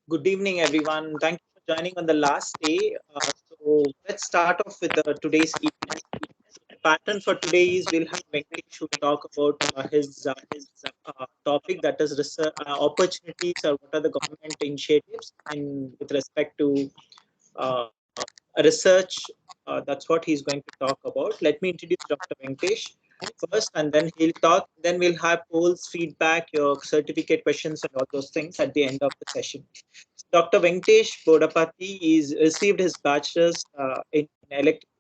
Good evening, everyone. Thank you for joining on the last day. So let's start off with today's event. The pattern for today is we'll have Venkatesh who talk about his topic, that is research, opportunities, or what are the government initiatives in with respect to uh, research. That's what he's going to talk about. Let me introduce Dr. Venkatesh first, and then he'll talk. Then we'll have polls, feedback, your certificate questions, and all those things at the end of the session. Dr. Venkatesh Bodapati is received his bachelor's in electrical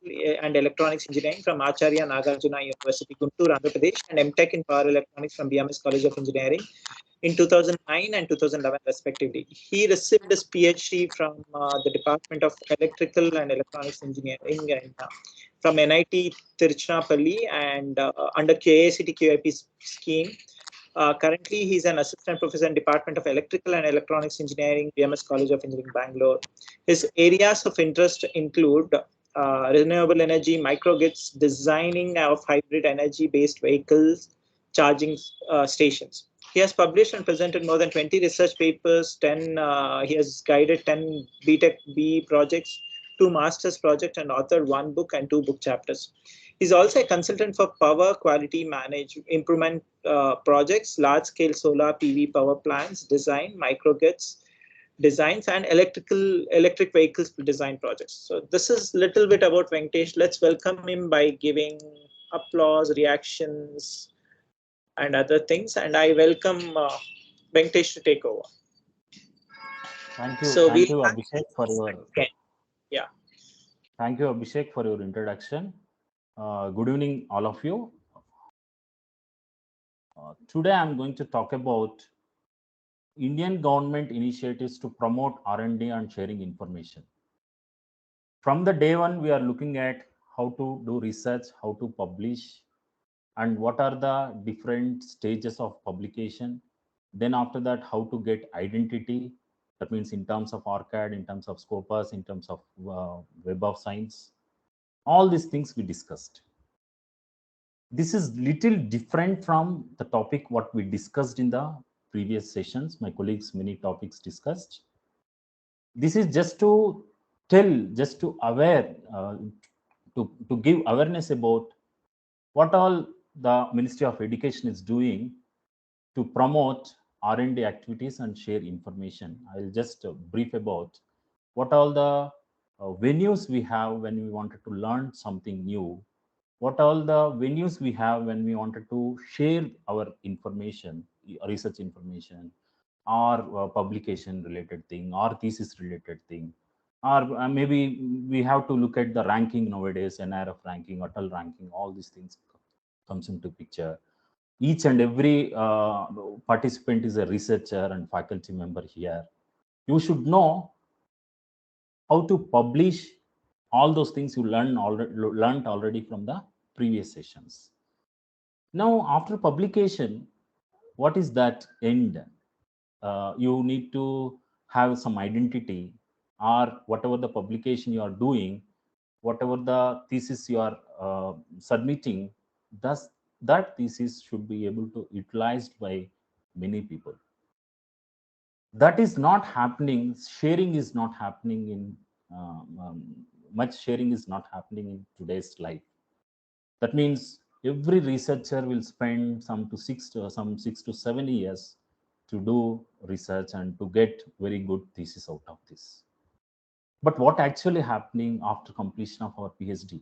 and electronics engineering from Acharya Nagarjuna University, Guntur, Andhra Pradesh, and MTech in power electronics from BMS College of Engineering in 2009 and 2011, respectively. He received his PhD from the Department of Electrical and Electronics Engineering from NIT Tiruchirappalli and under KICT QIP scheme. Currently, he's an assistant professor in Department of Electrical and Electronics Engineering, BMS College of Engineering, Bangalore. His areas of interest include renewable energy, microgrids, designing of hybrid energy-based vehicles, charging stations. He has published and presented more than 20 research papers. He has guided 10 BTech B projects, 2 master's projects, and authored 1 book and 2 book chapters. He's also a consultant for power quality management improvement projects, large-scale solar PV power plants, design, microgrids designs, and electric vehicles design projects. So this is a little bit about Venkatesh. Let's welcome him by giving applause, reactions, and other things. And I welcome Venkatesh to take over. So we'll Thank you, have Abhishek, for your again. Yeah. thank you, Abhishek, for your introduction. Good evening, all of you. Today, I'm going to talk about Indian government initiatives to promote R&D and sharing information. From the day one, we are looking at how to do research, how to publish, and what are the different stages of publication. Then after that, how to get identity. That means in terms of ORCAD, in terms of Scopus, in terms of Web of Science. All these things we discussed. This is little different from the topic what we discussed in the previous sessions. My colleagues many topics discussed. This is just to tell, just to aware, to give awareness about what all the Ministry of Education is doing to promote R&D activities and share information. I'll just brief about what all the venues we have when we wanted to learn something new, what all the venues we have when we wanted to share our information, research information, or publication related thing, or thesis related thing, or maybe we have to look at the ranking nowadays, NRF ranking, Atal ranking, all these things comes into picture. Each and every participant is a researcher and faculty member here. You should know how to publish all those things you learned already from the previous sessions. Now, after publication, what is that end? You need to have some identity, or whatever the publication you are doing, whatever the thesis you are submitting, thus that thesis should be able to utilized by many people. That is not happening. Sharing is not happening in much sharing is not happening in today's life. That means every researcher will spend some 6 to 7 years to do research and to get very good thesis out of this. But what actually happening after completion of our PhD?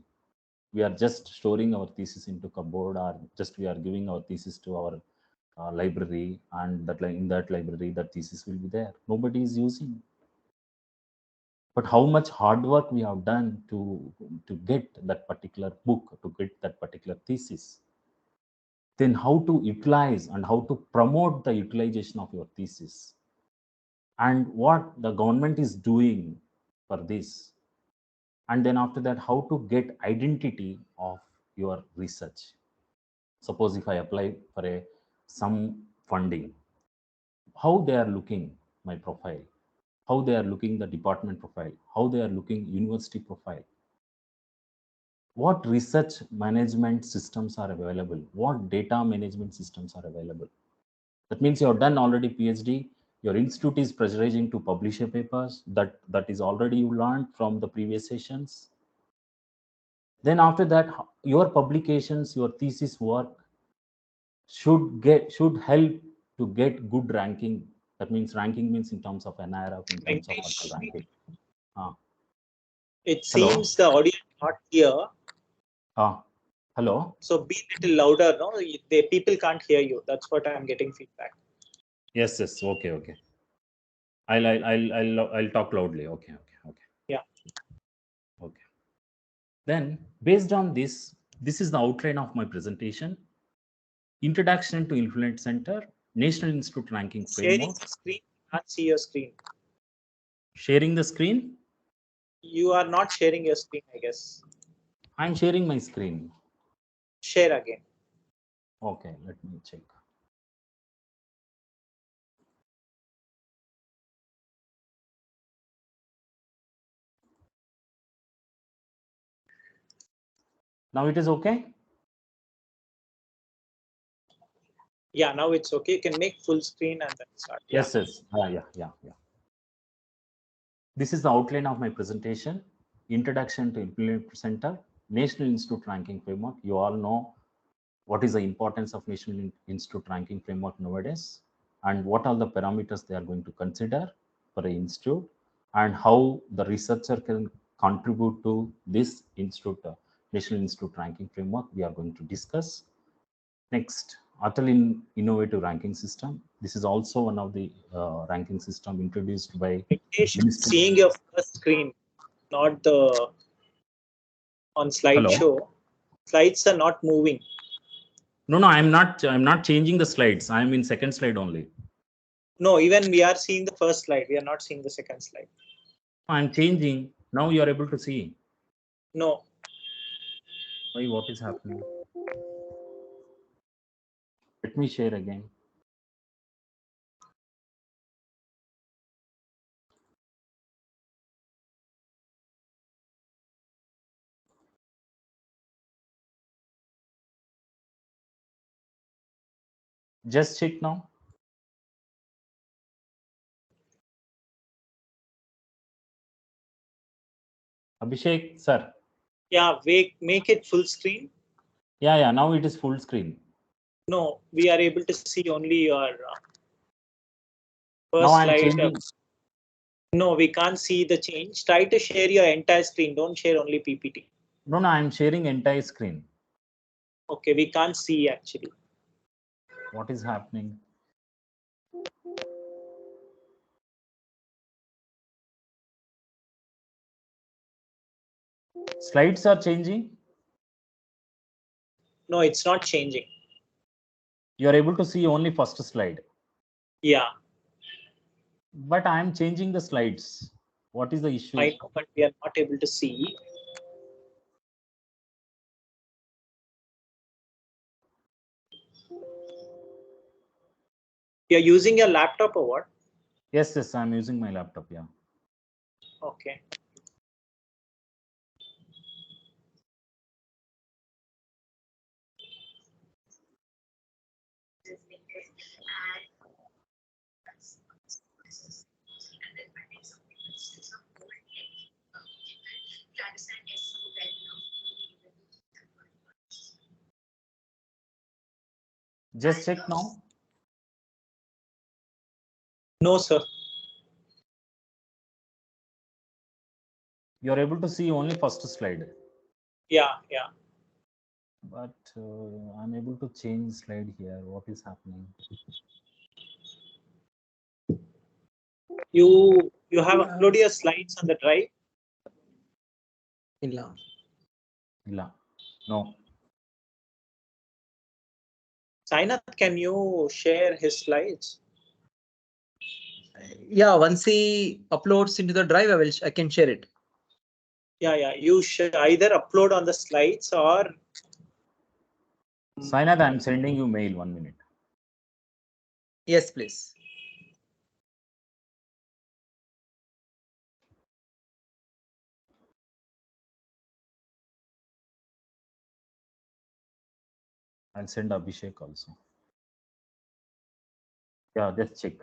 We are just storing our thesis into cupboard, or just we are giving our thesis to our library, and that in that library that thesis will be there. Nobody is using. But how much hard work we have done to get that particular book, to get that particular thesis, then how to utilize and how to promote the utilization of your thesis, and what the government is doing for this, and then after that how to get identity of your research. Suppose if I apply for a some funding, how they are looking my profile, how they are looking the department profile, how they are looking university profile, what research management systems are available, what data management systems are available. That means you have done already PhD, Your institute is pressurizing to publish a papers that is already you learned from the previous sessions. Then after that, your publications, your thesis work should help to get good ranking. That means ranking means in terms of NIRF, in terms of other Venkatesh, ranking. Ah, it hello. seems the audio is not clear. Ah, hello. So be little louder. No, the people can't hear you. That's what I'm getting feedback. Yes, yes. Okay, okay. I'll talk loudly. Okay, okay, okay, Yeah. okay. Then based on this is the outline of my presentation. Introduction to Influence Center, National Institute Ranking Sharing Framework. the screen, can't see your screen. Sharing the screen. You are not sharing your screen, I guess. I'm sharing my screen. Share again. Okay, let me check. Now it is okay. Yeah, now it's okay. You can make full screen and then start. Yeah. Yes, yes. Yeah. This is the outline of my presentation. Introduction to Implement Center, National Institute Ranking Framework. You all know what is the importance of National Institute Ranking Framework nowadays, and what are the parameters they are going to consider for an institute, and how the researcher can contribute to this institute, National Institute Ranking Framework. We are going to discuss. Next, Atal Innovative Ranking System. This is also one of the ranking system introduced by Venkatesh, Ministry. seeing your first screen, not the on Hello. slideshow. Slides are not moving. No, no, I'm not. I'm not changing the slides. I'm in second slide only. No, even we are seeing the first slide. We are not seeing the second slide. I'm changing. Now you are able to see. No. Why? What is happening? Let me share again. Just check now. Abhishek, sir. Yeah, make it full screen. Yeah. Now it is full screen. No, we are able to see only your Now first I'm slide. changing. No, we can't see the change. Try to share your entire screen. Don't share only PPT. No, no, I'm sharing entire screen. Okay, we can't see actually. What is happening? Slides are changing. No, it's not changing. You are able to see only first slide. Yeah, But I'm changing the slides. What is the issue? I know, but we are not able to see. You're using your laptop or what? Yes, yes, I'm using my laptop. Yeah. Okay. Just check now. No, sir. You're able to see only first slide. Yeah. But I'm able to change slide here. What is happening? You have uploaded your slides on the drive. ಇಲ್ಲ ಇಲ್ಲ. No. Sainath, can you share his slides? Yeah, once he uploads into the drive, I can share it. Yeah. You should either upload on the slides or Sainath, I'm sending you mail 1 minute. Yes, please. I'll send Abhishek also. Yeah, just check.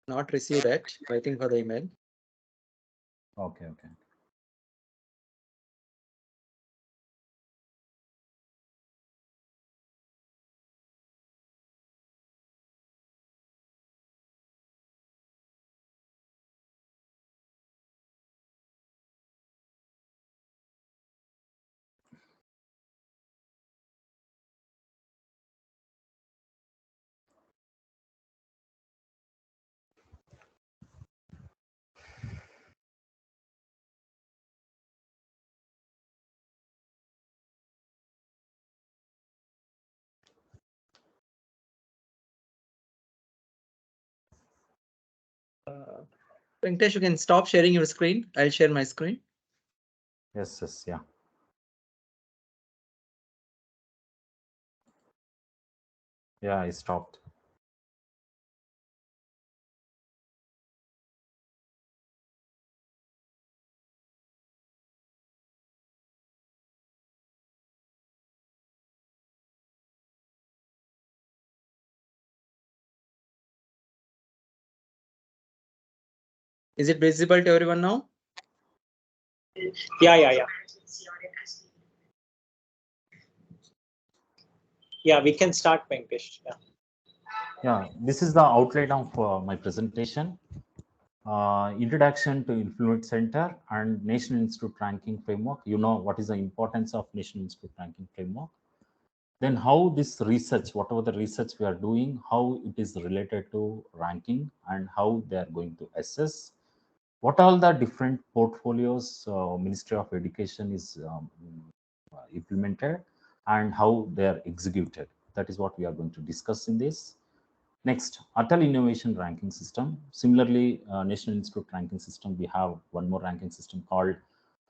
Not received yet. Waiting for the email. Okay, okay. Venkatesh, you can stop sharing your screen. I'll share my screen. Yes, yes, yeah. Yeah, I stopped. Is it visible to everyone now? Yeah, yeah, yeah. Yeah, we can start, Venkatesh. Yeah. Yeah, this is the outline of my presentation. Introduction to Influence Center and National Institute Ranking Framework. You know what is the importance of National Institute Ranking Framework. Then how this research, whatever the research we are doing, how it is related to ranking and how they are going to assess. What all the different portfolios Ministry of Education is implemented and how they are executed. That is what we are going to discuss in this. Next, Atal Innovation Ranking System. Similarly, National Institute Ranking System, we have one more ranking system called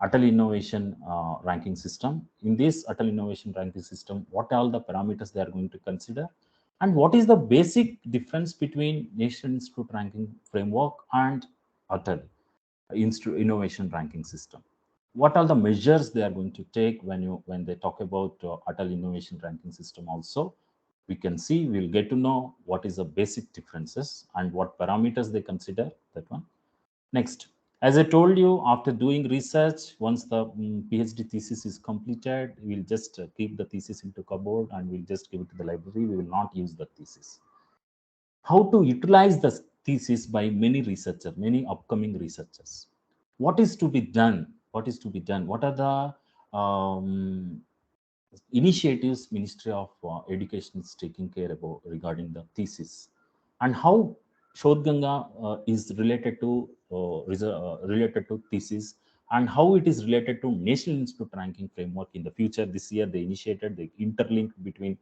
Atal Innovation Ranking System. In this Atal Innovation Ranking System, what are all the parameters they are going to consider? And what is the basic difference between National Institute Ranking Framework and Atal Institute Innovation Ranking System? What are the measures they are going to take when they talk about Atal Innovation Ranking System also? We can see, we'll get to know what is the basic differences and what parameters they consider, that one. Next, as I told you, after doing research, once the PhD thesis is completed, we'll just keep the thesis into cupboard and we'll just give it to the library. We will not use the thesis. How to utilize the thesis by many researchers, many upcoming researchers. What is to be done? What is to be done? What are the initiatives Ministry of Education is taking care about regarding the thesis, and how Shodhganga is related to thesis, and how it is related to National Institute Ranking Framework in the future. This year they initiated the interlink between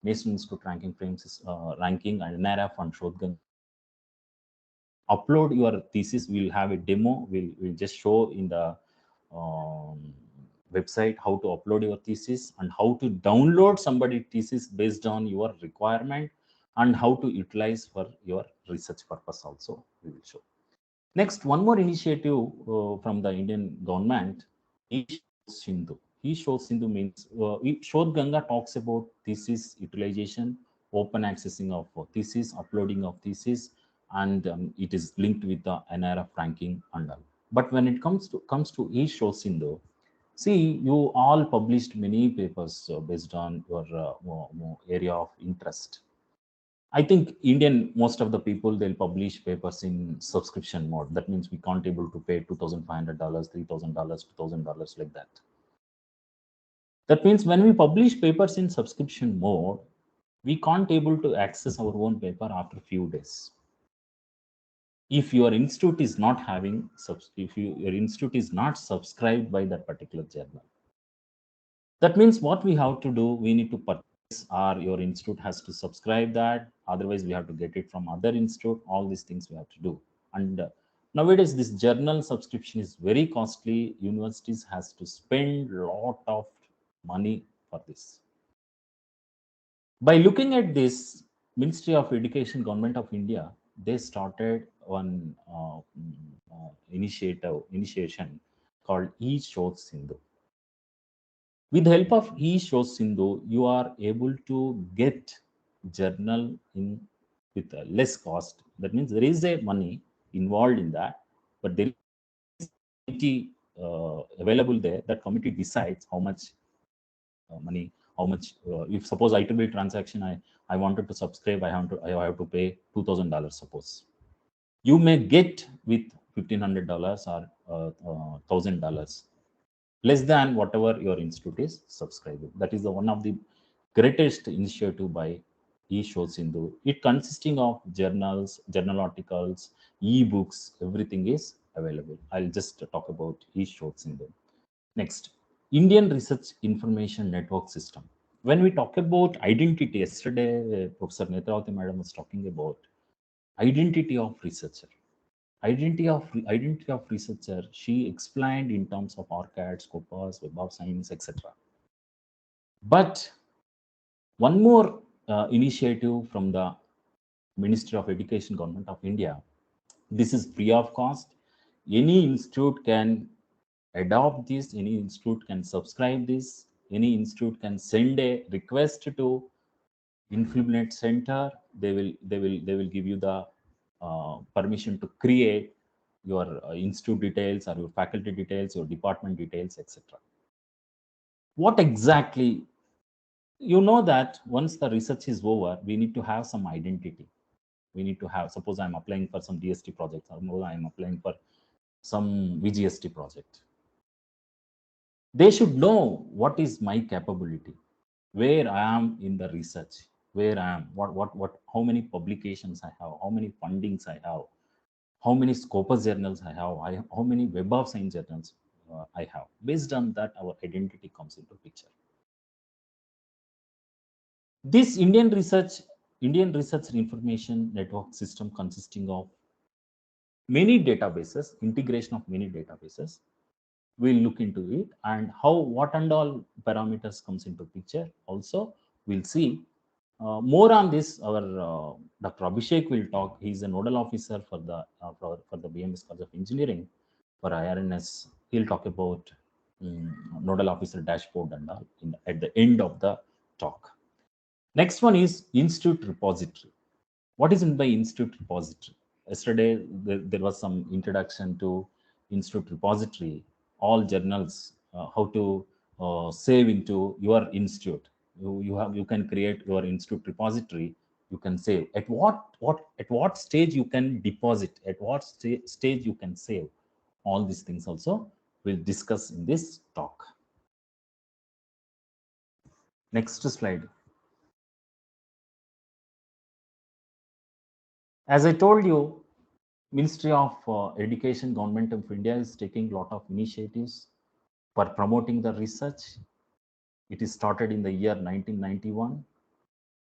National Institute Ranking Frames ranking and NARAF and Shodhganga. Upload your thesis. We'll have a demo. We'll just show in the um, website how to upload your thesis and how to download somebody thesis based on your requirement and how to utilize for your research purpose also we will show. Next, one more initiative from the Indian government, Sindhu. Sindhu means Shod Ganga talks about thesis utilization, open accessing of thesis, uploading of thesis, and it is linked with the NRF ranking and all. But when it comes to Sindhu, see, you all published many papers based on your more area of interest. I think Indian, most of the people, they'll publish papers in subscription mode. That means we can't able to pay $2,500, $3,000, $2,000 like that. That means when we publish papers in subscription mode, we can't able to access our own paper after few days. If your institute is not having, your institute is not subscribed by that particular journal, that means what we have to do, we need to purchase, or your institute has to subscribe that. Otherwise, we have to get it from other institute. All these things we have to do. And nowadays, this journal subscription is very costly. Universities has to spend a lot of money for this. By looking at this, Ministry of Education, Government of India, they started one initiation called E-Shod Sindhu. With the help of E-Show Sindhu, you are able to get journal in with less cost. That means there is a money involved in that, but there is a committee available there. That committee decides how much money, how much. If suppose I2B transaction, I wanted to subscribe, I have to pay $2,000. Suppose you may get with $1,500 or $1,000 less than whatever your institute is subscribing. That is the one of the greatest initiative by eShow Sindhu. It consisting of journals, journal articles, e-books, everything is available. I'll just talk about eShow Sindhu. Next, Indian Research Information Network System. When we talk about identity, yesterday Professor Netravati Madam was talking about identity of researcher. Identity of researcher, she explained in terms of ORCAD, Scopus, Web of Science, etc. But one more initiative from the Ministry of Education, Government of India. This is free of cost. Any institute can adopt this. Any institute can subscribe this. Any institute can send a request to Influminate Center. They will give you the permission to create your institute details or your faculty details, your department details, etc. What exactly, you know that once the research is over, we need to have some identity. We need to have, suppose I'm applying for some DST projects, or I'm applying for some VGST project. They should know what is my capability, where I am in the research, where I am, how many publications I have, how many fundings I have, how many Scopus journals I have, how many Web of Science journals I have. Based on that, our identity comes into picture. This Indian Research Information Network System consisting of many databases, integration of many databases. We'll look into it and how what and all parameters comes into picture. Also, we'll see more on this. Our Dr. Abhishek will talk. He's a nodal officer for the BMS College of Engineering for IRNS. He'll talk about nodal officer dashboard and all at the end of the talk. Next one is Institute Repository. What is meant by Institute Repository? Yesterday, there was some introduction to Institute Repository, all journals, how to save into your institute. You can create your institute repository. You can save at what stage you can deposit, at what stage you can save. All these things also we'll discuss in this talk. Next slide. As I told you, Ministry of Education, Government of India is taking a lot of initiatives for promoting the research. It is started in the year 1991.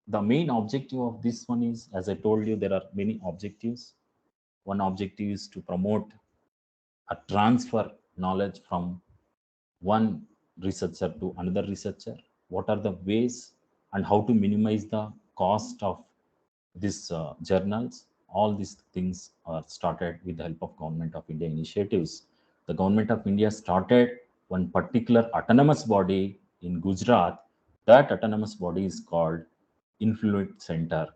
The main objective of this one is, as I told you, there are many objectives. One objective is to promote a transfer knowledge from one researcher to another researcher. What are the ways and how to minimize the cost of these journals? All these things are started with the help of Government of India initiatives. The Government of India started one particular autonomous body in Gujarat. That autonomous body is called Influent Center.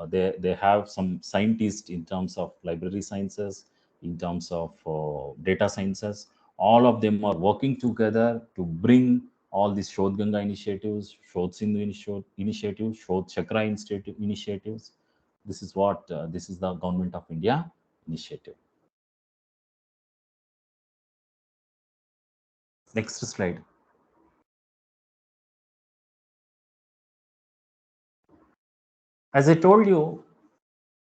They have some scientists in terms of library sciences, in terms of data sciences. All of them are working together to bring all these Shodh Ganga initiatives, Shodh Sindhu initiatives, Shodh Chakra initiatives. This is the Government of India initiative. Next slide. As I told you,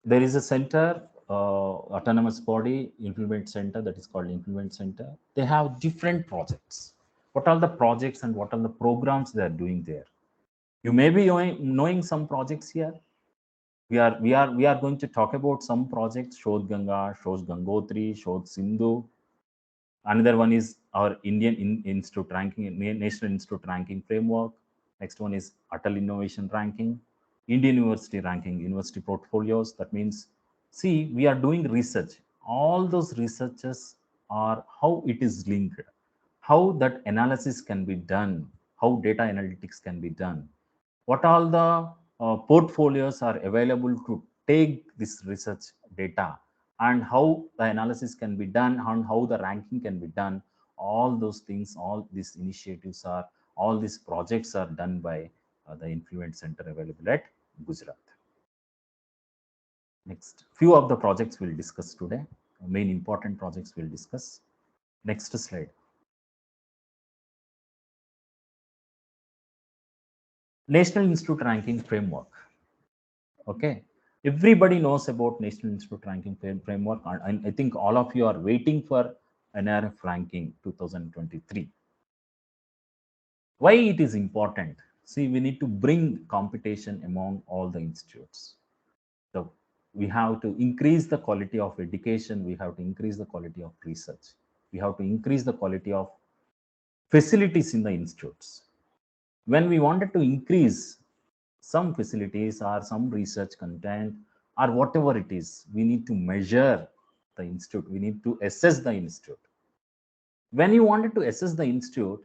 there is a center, autonomous body, Implement Center, that is called Implement Center. They have different projects. What are the projects and what are the programs they are doing there? You may be knowing some projects here. We are going to talk about some projects: Shodh Ganga, Shodh Gangotri, Shodh Sindhu. Another one is our Institute ranking, National Institute ranking framework. Next one is Atal Innovation ranking, Indian University ranking, university portfolios. That means, see, we are doing research. All those researches are how it is linked, how that analysis can be done, how data analytics can be done, what all the portfolios are available to take this research data and how the analysis can be done and how the ranking can be done. All those things, all these initiatives are, all these projects are done by the Influence Center available at Gujarat. Next, few of the projects we'll discuss today. Main important projects we'll discuss. Next slide. National Institute Ranking Framework. Okay, everybody knows about National Institute Ranking Framework, and I think all of you are waiting for NRF ranking 2023. Why it is important? See, we need to bring competition among all the institutes. So we have to increase the quality of education. We have to increase the quality of research. We have to increase the quality of facilities in the institutes. When we wanted to increase some facilities or some research content or whatever it is, we need to measure the institute. We need to assess the institute. When you wanted to assess the institute,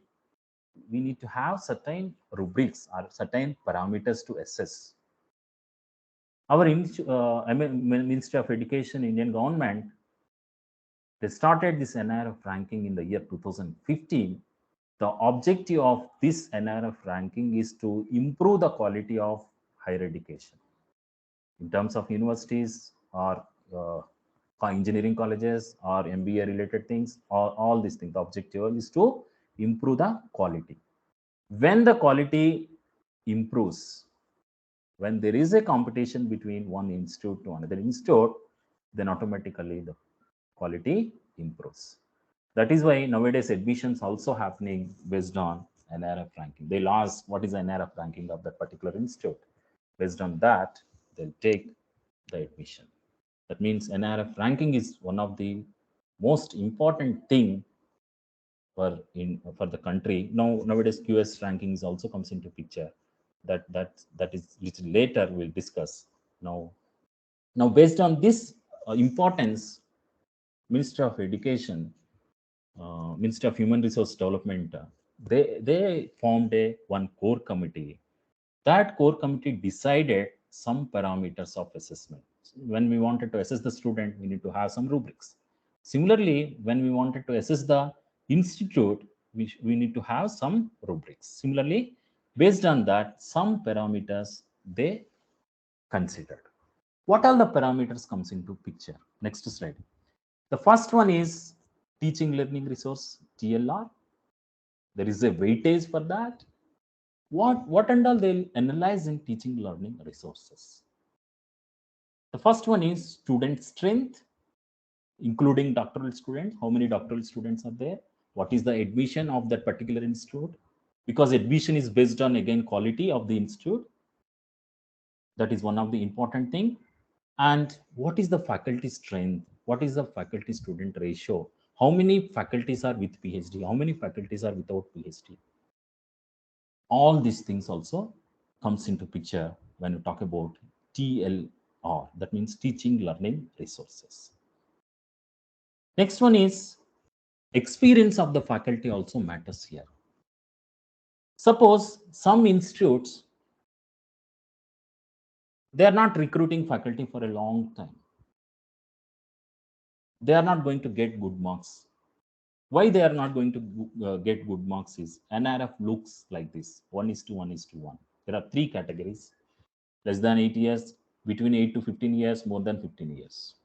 we need to have certain rubrics or certain parameters to assess. Our Ministry of Education, Indian government, they started this NRF ranking in the year 2015. The objective of this NRF ranking is to improve the quality of higher education in terms of universities or engineering colleges or MBA related things, or all these things. The objective is to improve the quality. When the quality improves, when there is a competition between one institute to another institute, then automatically the quality improves. That is why nowadays admissions also happening based on NRF ranking. They'll ask what is the NRF ranking of that particular institute. Based on that, they'll take the admission. That means NRF ranking is one of the most important thing for the country. Nowadays QS rankings also comes into picture. That is little later we'll discuss. Now based on this importance, Minister of Education, Ministry of Human Resource Development, they formed one core committee. That core committee decided some parameters of assessment. When we wanted to assess the student, we need to have some rubrics. Similarly, when we wanted to assess the institute, we need to have some rubrics. Similarly, based on that, some parameters they considered. What all the parameters comes into picture? Next slide. The first one is teaching learning resource, TLR. There is a weightage for that. What and all they'll analyze in teaching learning resources. The first one is student strength, including doctoral students. How many doctoral students are there? What is the admission of that particular institute? Because admission is based on, again, quality of the institute. That is one of the important thing. And what is the faculty strength? What is the faculty student ratio? How many faculties are with PhD? How many faculties are without PhD? All these things also comes into picture when you talk about TLR. That means teaching learning resources. Next one is experience of the faculty also matters here. Suppose some institutes, they are not recruiting faculty for a long time. They are not going to get good marks. Why they are not going to get good marks is NRF looks like this: 1:1:1. There are three categories: less than 8 years, between 8 to 15 years, more than 15 years.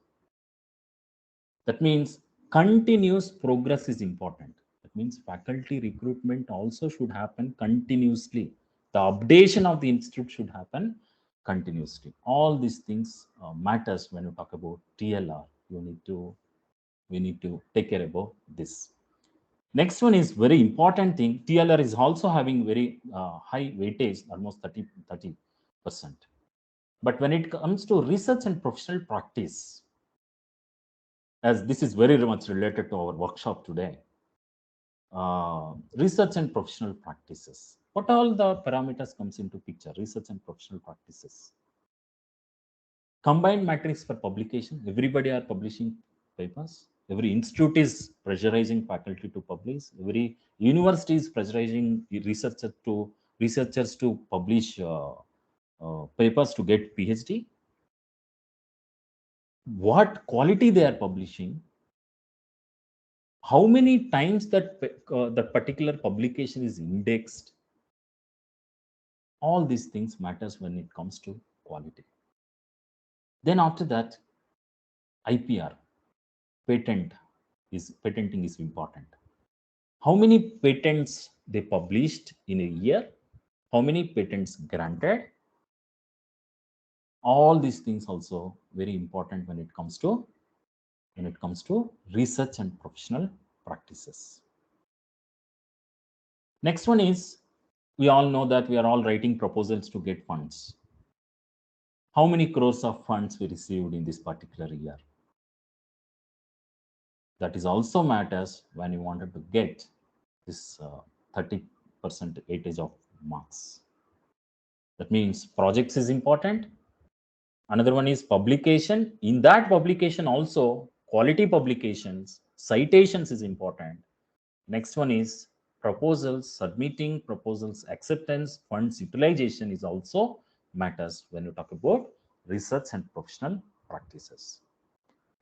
That means continuous progress is important. That means faculty recruitment also should happen continuously. The updation of the institute should happen continuously. All these things matters when you talk about TLR. We need to take care about this. Next one is very important thing. TLR is also having very high weightage, almost 30%. But when it comes to research and professional practice, as this is very much related to our workshop today, research and professional practices. What all the parameters comes into picture? Research and professional practices. Combined matrix for publication. Everybody are publishing papers. Every institute is pressurizing faculty to publish. Every university is pressurizing researchers to publish papers to get PhD. what quality they are publishing, how many times that particular publication is indexed. All these things matters when it comes to quality. Then after that, IPR, patenting is important. How many patents they published in a year, how many patents granted, all these things also very important when it comes to research and professional practices. Next one is, we all know that we are all writing proposals to get funds. How many crores of funds we received in this particular year? That is also matters when you wanted to get this 30% weightage of marks. That means projects is important. Another one is publication. In that publication also, quality publications, citations is important. Next one is proposals, submitting proposals, acceptance, funds utilization is also matters when you talk about research and professional practices.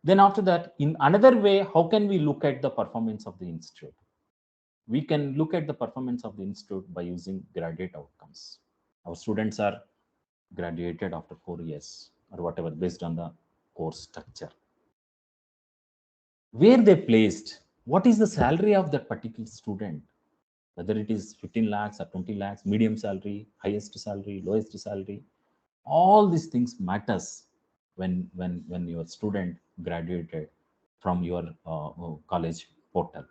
Then after that, in another way, how can we look at the performance of the institute? We can look at the performance of the institute by using graduate outcomes. Our students are graduated after 4 years or whatever based on the course structure. Where they placed, what is the salary of that particular student, whether it is 15 lakhs or 20 lakhs, medium salary, highest salary, lowest salary, all these things matters when your student graduated from your college portal.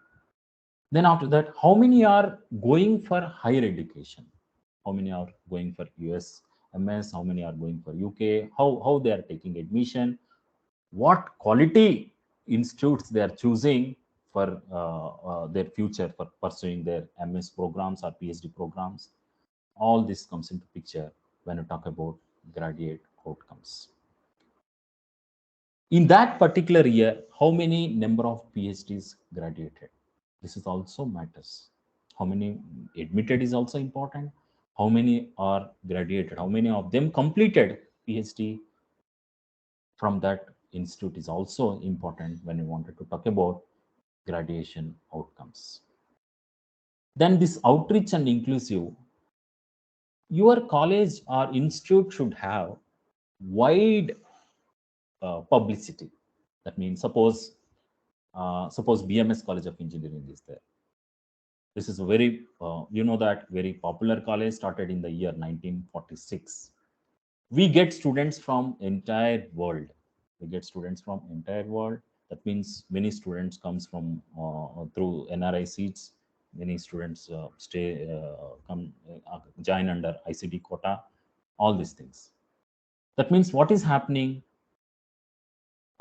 Then after that, how many are going for higher education, how many are going for US MS, how many are going for UK, how they are taking admission, what quality institutes they are choosing for their future, for pursuing their MS programs or PhD programs. All this comes into picture when you talk about graduate outcomes. In that particular year, how many number of PhDs graduated? This is also matters. How many admitted is also important. How many are graduated? How many of them completed PhD from that institute is also important when you wanted to talk about graduation outcomes. Then this outreach and inclusive, your college or institute should have wide publicity. That means suppose BMS College of Engineering is there. This is a very that very popular college, started in the year 1946. We get students from entire world. We get students from entire world. That means many students comes from through NRI seats. Many students join under ICD quota. All these things. That means what is happening?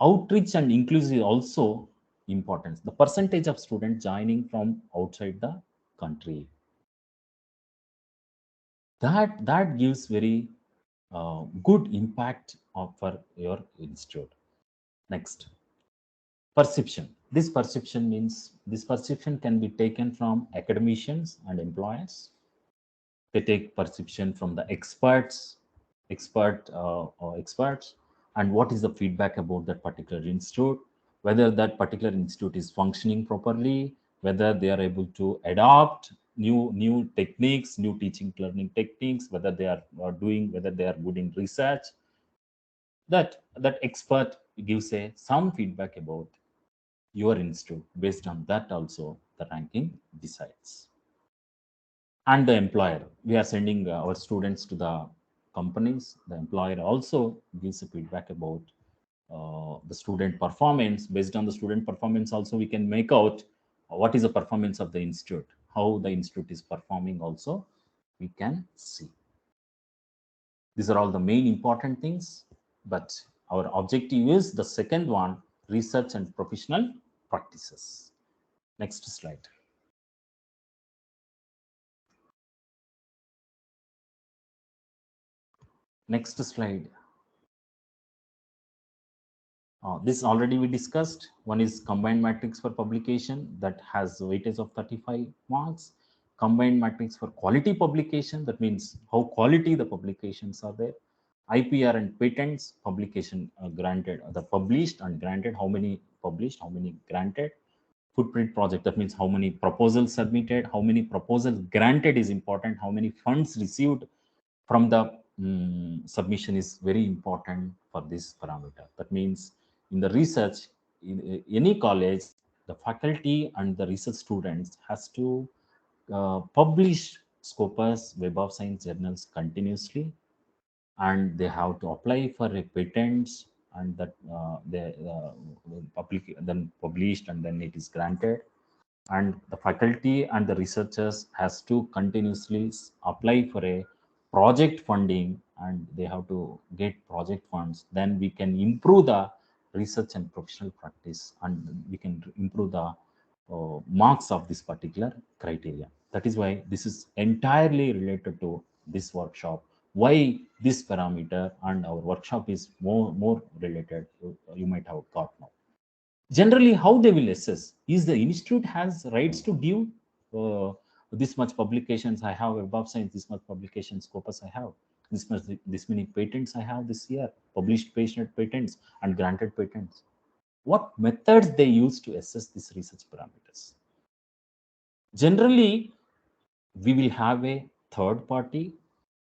Outreach and inclusive also importance. The percentage of students joining from outside the country, that gives very good impact for your institute. Next, perception. This perception can be taken from academicians and employers. They take perception from the experts, and what is the feedback about that particular institute, whether that particular institute is functioning properly, whether they are able to adopt new techniques, new teaching learning techniques, whether they are whether they are good in research. That expert gives some feedback about your institute. Based on that also the ranking decides. And the employer, we are sending our students to the companies. The employer also gives a feedback about the student performance. Based on the student performance also, we can make out what is the performance of the institute, how the institute is performing also we can see. These are all the main important things, but our objective is the second one, research and professional practices. Next slide. Next slide. This already we discussed. One is combined matrix for publication that has weightage of 35 marks. Combined matrix for quality publication, that means how quality the publications are there. IPR and patents publication granted, the published and granted, how many published, how many granted. Footprint project, that means how many proposals submitted, how many proposals granted is important, how many funds received from the submission is very important for this parameter. That means in the research, in any college, the faculty and the research students has to publish Scopus Web of Science journals continuously, and they have to apply for a patents, and that they public then published and then it is granted. And the faculty and the researchers has to continuously apply for a project funding, and they have to get project funds. Then we can improve the research and professional practice, and we can improve the marks of this particular criteria. That is why this is entirely related to this workshop, why this parameter and our workshop is more related. You might have got now. Generally, how they will assess is the institute has rights to give uh, this much publications I have above science, this much publications Scopus I have, this many patents I have this year, published patents and granted patents. What methods they use to assess these research parameters? Generally, we will have a third party.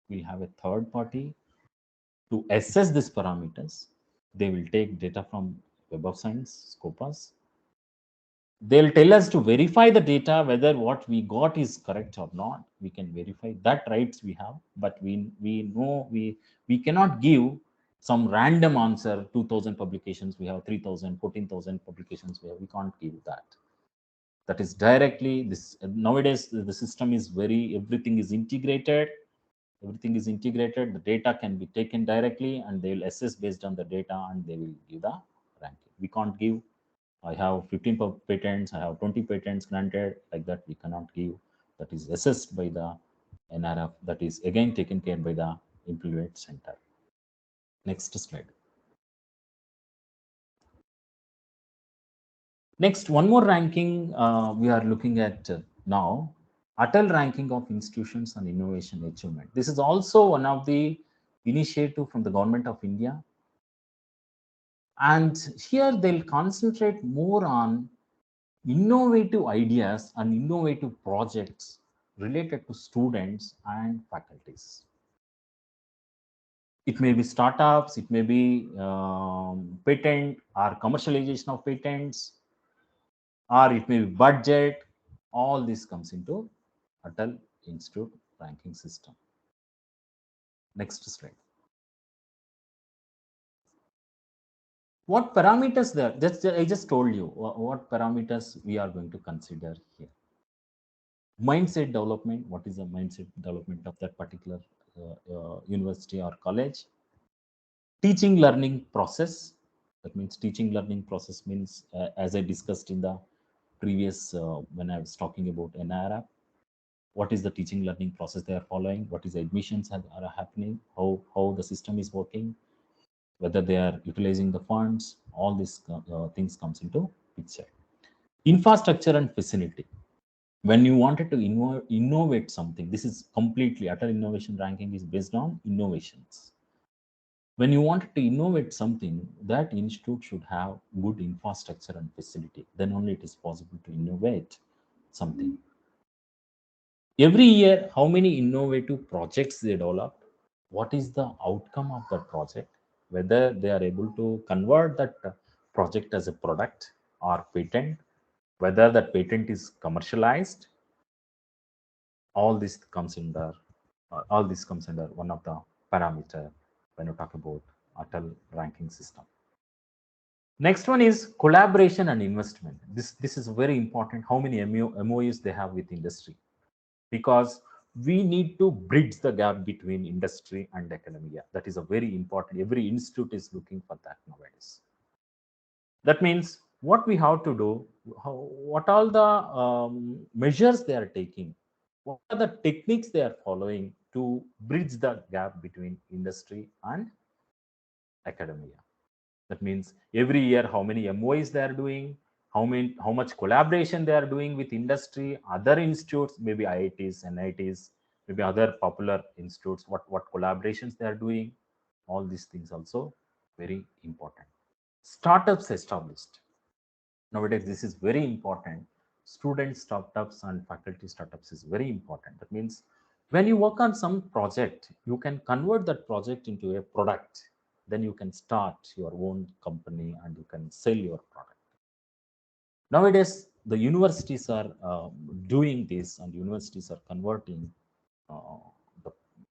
We'll have a third party to assess these parameters. They will take data from Web of Science, Scopus. They'll tell us to verify the data, whether what we got is correct or not. We can verify that rights we have, but we know we cannot give some random answer. 2,000 publications we have, 3,000, 14,000 publications we have. We can't give that. That is directly this. Nowadays, the system is everything is integrated. Everything is integrated. The data can be taken directly, and they will assess based on the data, and they will give the ranking. We can't give I have 15 patents, I have 20 patents granted, like that we cannot give. That is assessed by the NRF, that is again taken care by the Implement Center. Next slide. Next, one more ranking we are looking at now, Atal ranking of institutions and innovation achievement. This is also one of the initiative from the government of India. And here they'll concentrate more on innovative ideas and innovative projects related to students and faculties. It may be startups, it may be patent or commercialization of patents, or it may be budget. All this comes into Atal Institute ranking system. Next slide. What parameters there? I just told you what parameters we are going to consider here. Mindset development. What is the mindset development of that particular university or college? Teaching learning process. That means teaching learning process means, as I discussed in the previous when I was talking about NIRF, what is the teaching learning process they are following, what is the admissions are happening, how the system is working, whether they are utilizing the funds. All these things comes into picture. Infrastructure and facility. When you wanted to innovate something, this is completely Atal innovation ranking is based on innovations. When you wanted to innovate something, that institute should have good infrastructure and facility. Then only it is possible to innovate something. Every year, how many innovative projects they develop? What is the outcome of that project? Whether they are able to convert that project as a product or patent, whether that patent is commercialized. All this comes under one of the parameter when you talk about Atal ranking system. Next one is collaboration and investment. This is very important. How many MOUs they have with industry? Because we need to bridge the gap between industry and academia. That is a very important. Every institute is looking for that nowadays. That means what we have to do, what all the measures they are taking, what are the techniques they are following to bridge the gap between industry and academia. That means every year how many MOIs they are doing, how much collaboration they are doing with industry, other institutes, maybe IITs, NITs, maybe other popular institutes, what collaborations they are doing, All these things also very important. Startups established. Nowadays, this is very important. Student startups and faculty startups is very important. That means when you work on some project, you can convert that project into a product. Then you can start your own company and you can sell your product. Nowadays, the universities are doing this, and universities are converting uh, the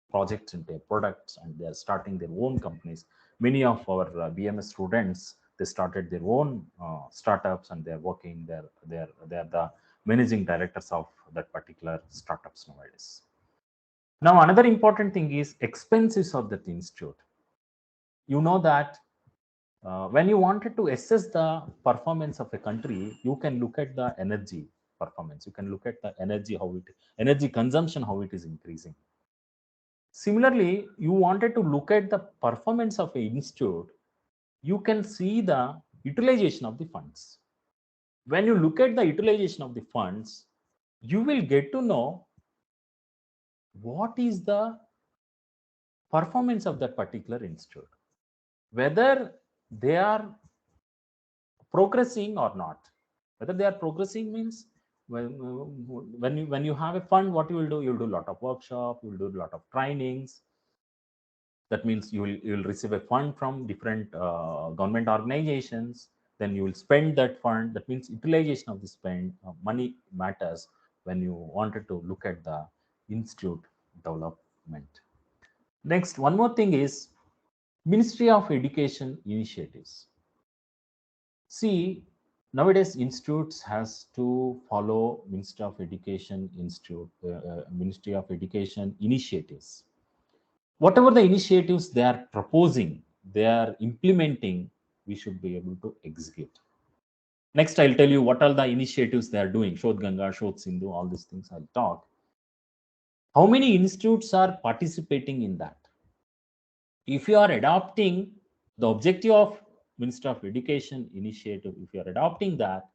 projects into products, and they are starting their own companies. Many of our BMS students, they started their own startups, and they're working. They're the managing directors of that particular startups nowadays. Now, another important thing is expenses of that institute. You know that when you wanted to assess the performance of a country, you can look at the energy performance. You can look at the energy consumption, how it is increasing. Similarly, you wanted to look at the performance of a institute, you can see the utilization of the funds. When you look at the utilization of the funds, you will get to know what is the performance of that particular institute, whether they are progressing or not. Whether they are progressing means when you have a fund, what you will do, you'll do a lot of workshop, you will do a lot of trainings. That means you will receive a fund from different government organizations. Then you will spend that fund. That means utilization of the spend money matters when you wanted to look at the institute development. Next, one more thing is Ministry of Education initiatives. See, nowadays institutes has to follow Ministry of Education initiatives. Whatever the initiatives they are proposing, they are implementing, we should be able to execute. Next, I'll tell you what are the initiatives they are doing. Shodh Ganga, Shodh Sindhu, all these things I'll talk. How many institutes are participating in that? If you are adopting the objective of Minister of Education initiative, if you are adopting that,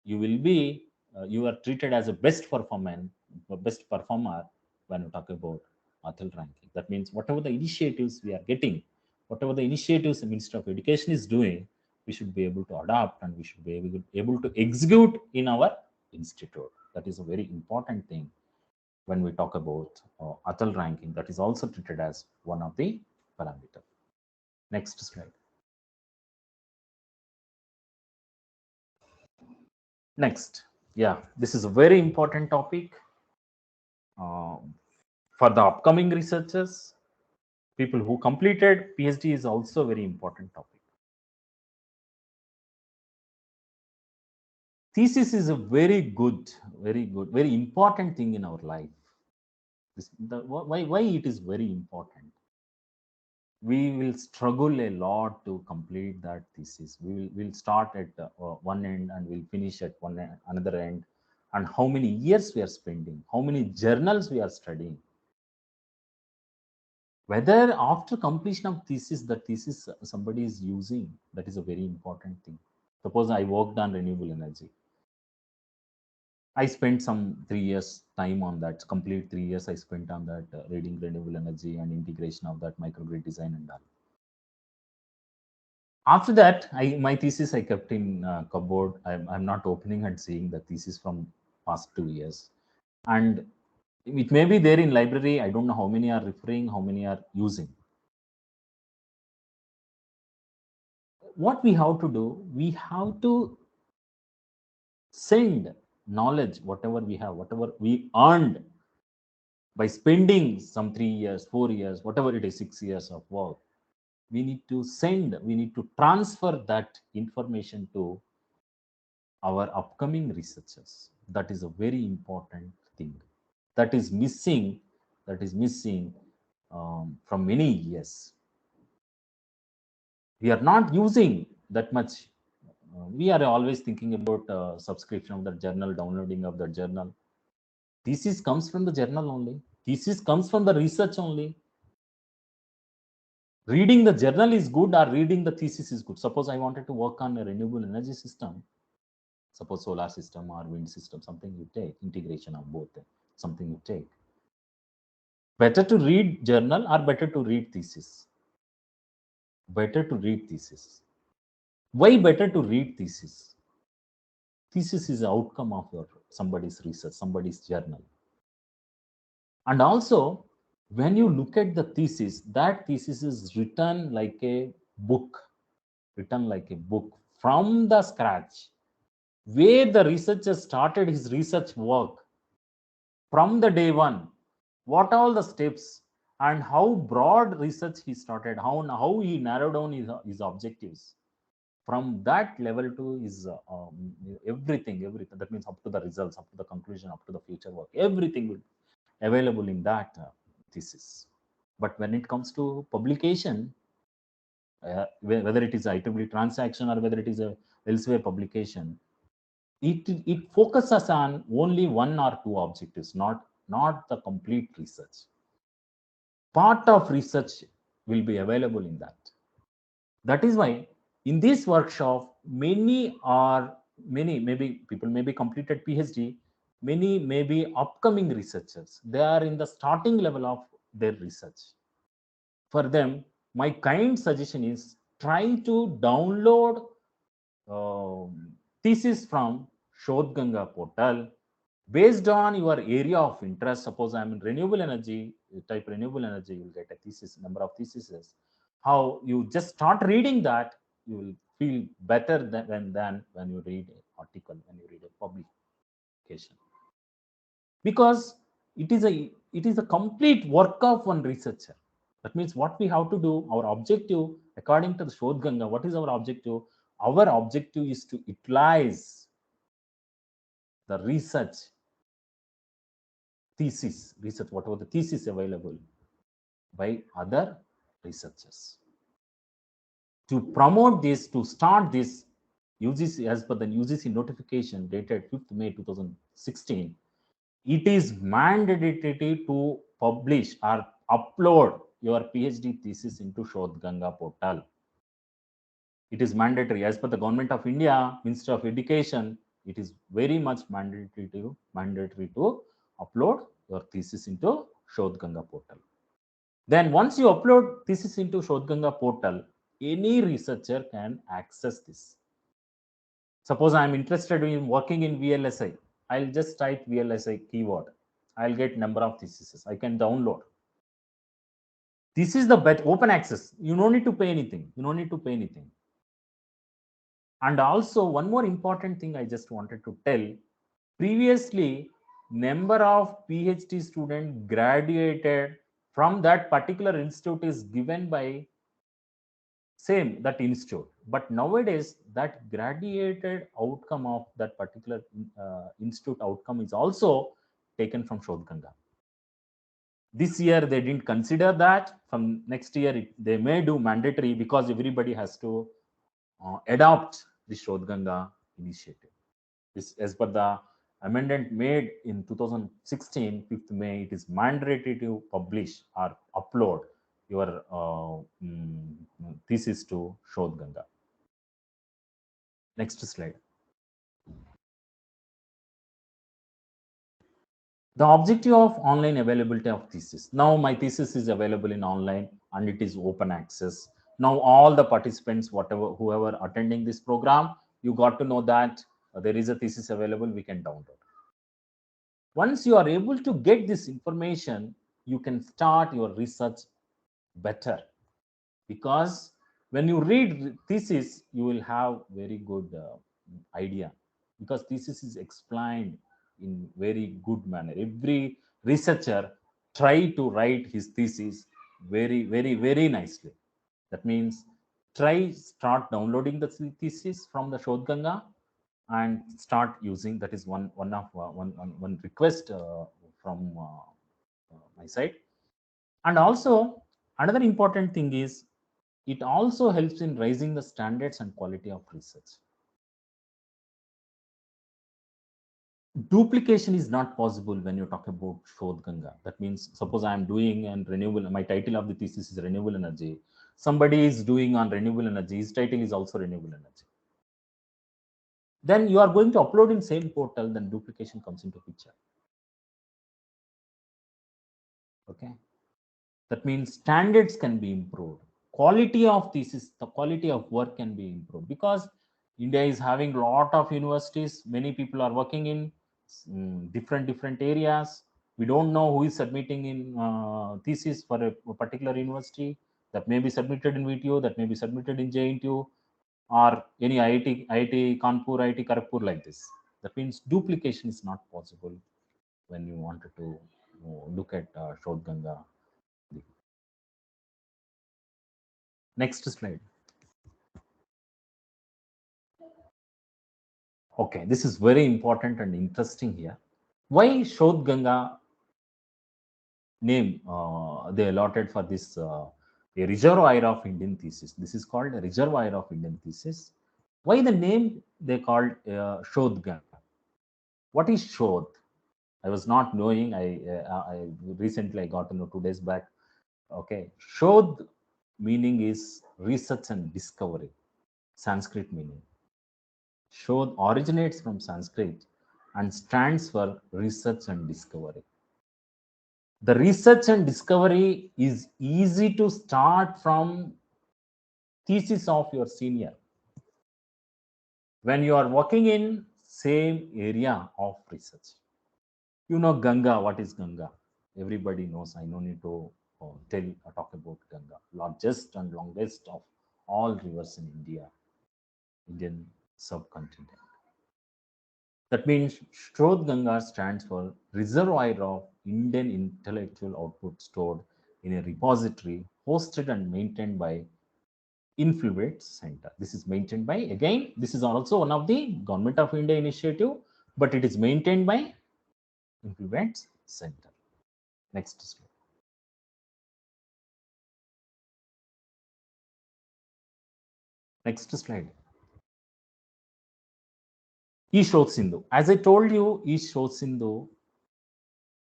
you will be you are treated as a best performer when you talk about Atal ranking. That means whatever the initiatives we are getting, whatever the initiatives the Minister of Education is doing, we should be able to adopt and we should be able to execute in our institute. That is a very important thing when we talk about Atal ranking. That is also treated as one of the parameter. Next slide. Next, yeah, this is a very important topic for the upcoming researchers. People who completed PhD is also a very important topic. Thesis is a very important thing in our life. Why it is very important? We will struggle a lot to complete that thesis. We'll start at one end and we'll finish at another end. And how many years we are spending, how many journals we are studying. Whether after completion of thesis, the thesis somebody is using, that is a very important thing. Suppose I worked on renewable energy. I spent some 3 years time on that, complete 3 years I spent on that, reading renewable energy and integration of that microgrid design and all. After that, my thesis I kept in cupboard. I'm not opening and seeing the thesis from past 2 years. And it may be there in library. I don't know how many are referring, how many are using. What we have to do, we have to send knowledge, whatever we have, whatever we earned by spending some 3 years, 4 years, whatever it is, 6 years of work. We need to transfer that information to our upcoming researchers. That is a very important thing. That is missing. That is missing from many years. We are not using that much. We are always thinking about subscription of the journal, downloading of the journal. Thesis comes from the journal only. Thesis comes from the research only. Reading the journal is good or reading the thesis is good. Suppose I wanted to work on a renewable energy system, suppose solar system or wind system, something you take, integration of both, something you take. Better to read journal or better to read thesis? better to read thesis. Why better to read thesis? Thesis is the outcome of your somebody's research, somebody's journal. And also, when you look at the thesis, that thesis is written like a book, written like a book from the scratch, where the researcher started his research work from the day one, what all the steps and how broad research he started, how he narrowed down his objectives from that level to his everything. That means up to the results, up to the conclusion, up to the future work, everything will available in that thesis. But when it comes to publication, whether it is IEEE transaction or whether it is a elsewhere publication, it focuses on only one or two objectives, not the complete research. Part of research will be available in that. That is why in this workshop, many maybe people may be completed PhD, many may be upcoming researchers. They are in the starting level of their research. For them, my kind suggestion is try to download thesis from Shodhganga portal based on your area of interest. Suppose I'm in renewable energy, you type renewable energy, you'll get a thesis, number of theses. How you just start reading that, you will feel better than when you read an article, when you read a publication. Because it is a complete work of one researcher. That means what we have to do, our objective, according to the Shodhganga, what is our objective? Our objective is to utilize the research, whatever the thesis available by other researchers. To promote this, to start this, UGC, as per the UGC notification dated 5th May 2016, it is mandatory to publish or upload your PhD thesis into Shodhganga portal. It is mandatory as per the Government of India, Ministry of Education. It is very much mandatory to upload your thesis into Shodhganga portal. Then once you upload thesis into Shodhganga portal, any researcher can access this. Suppose I am interested in working in VLSI. I'll just type VLSI keyword. I'll get number of theses. I can download. This is the open access. You don't need to pay anything. And also one more important thing I just wanted to tell. Previously, number of PhD students graduated from that particular institute is given by same that institute. But nowadays, that graduated outcome of that particular institute outcome is also taken from Shodhganga. This year they didn't consider that. From next year they may do mandatory, because everybody has to adopt the Shodhganga initiative. This, as per the amendment made in 2016, 5th May, it is mandatory to publish or upload your thesis to Shodhganga. Next slide. The objective of online availability of thesis. Now my thesis is available in online and it is open access. Now all the participants, whoever attending this program, you got to know that there is a thesis available, we can download. Once you are able to get this information, you can start your research better, because when you read thesis, you will have very good idea, because thesis is explained in very good manner. Every researcher try to write his thesis very nicely. That means start downloading the thesis from the Shodhganga and start using. That is one request from my side. And also another important thing is, it also helps in raising the standards and quality of research. Duplication is not possible when you talk about Shodhganga. That means, suppose I am doing and renewable, my title of the thesis is renewable energy. Somebody is doing on renewable energy, his title is also renewable energy. Then you are going to upload in same portal, then duplication comes into picture. Okay. That means standards can be improved. quality of thesis, the quality of work can be improved, because India is having lot of universities. Many people are working in different areas. We don't know who is submitting in thesis for a particular university. That may be submitted in VTU, that may be submitted in JNTU, or any IIT Kanpur, IIT Kharagpur, like this. That means duplication is not possible when you wanted to look at Shodh Ganga. Next slide. Okay, this is very important and interesting here. Why Shodh Ganga name they allotted for this a reservoir of Indian thesis? This is called a reservoir of Indian thesis. Why the name they called Shodh Ganga? What is Shodh? I was not knowing. I recently I got to know 2 days back. Okay, Shodh meaning is research and discovery. Sanskrit meaning. Shodh originates from Sanskrit and stands for research and discovery. The research and discovery is easy to start from thesis of your senior. When you are working in same area of research. You know Ganga, what is Ganga? Everybody knows. I no need to talk about Ganga. Largest and longest of all rivers in India, Indian subcontinent. That means Shodh Ganga stands for Reservoir of Indian Intellectual Output stored in a repository hosted and maintained by Influence Center. This is maintained by, again, this is also one of the Government of India initiative, but it is maintained by Influence Center. Next slide. Next slide. Ishot Sindhu. As I told you, Ishot Sindhu,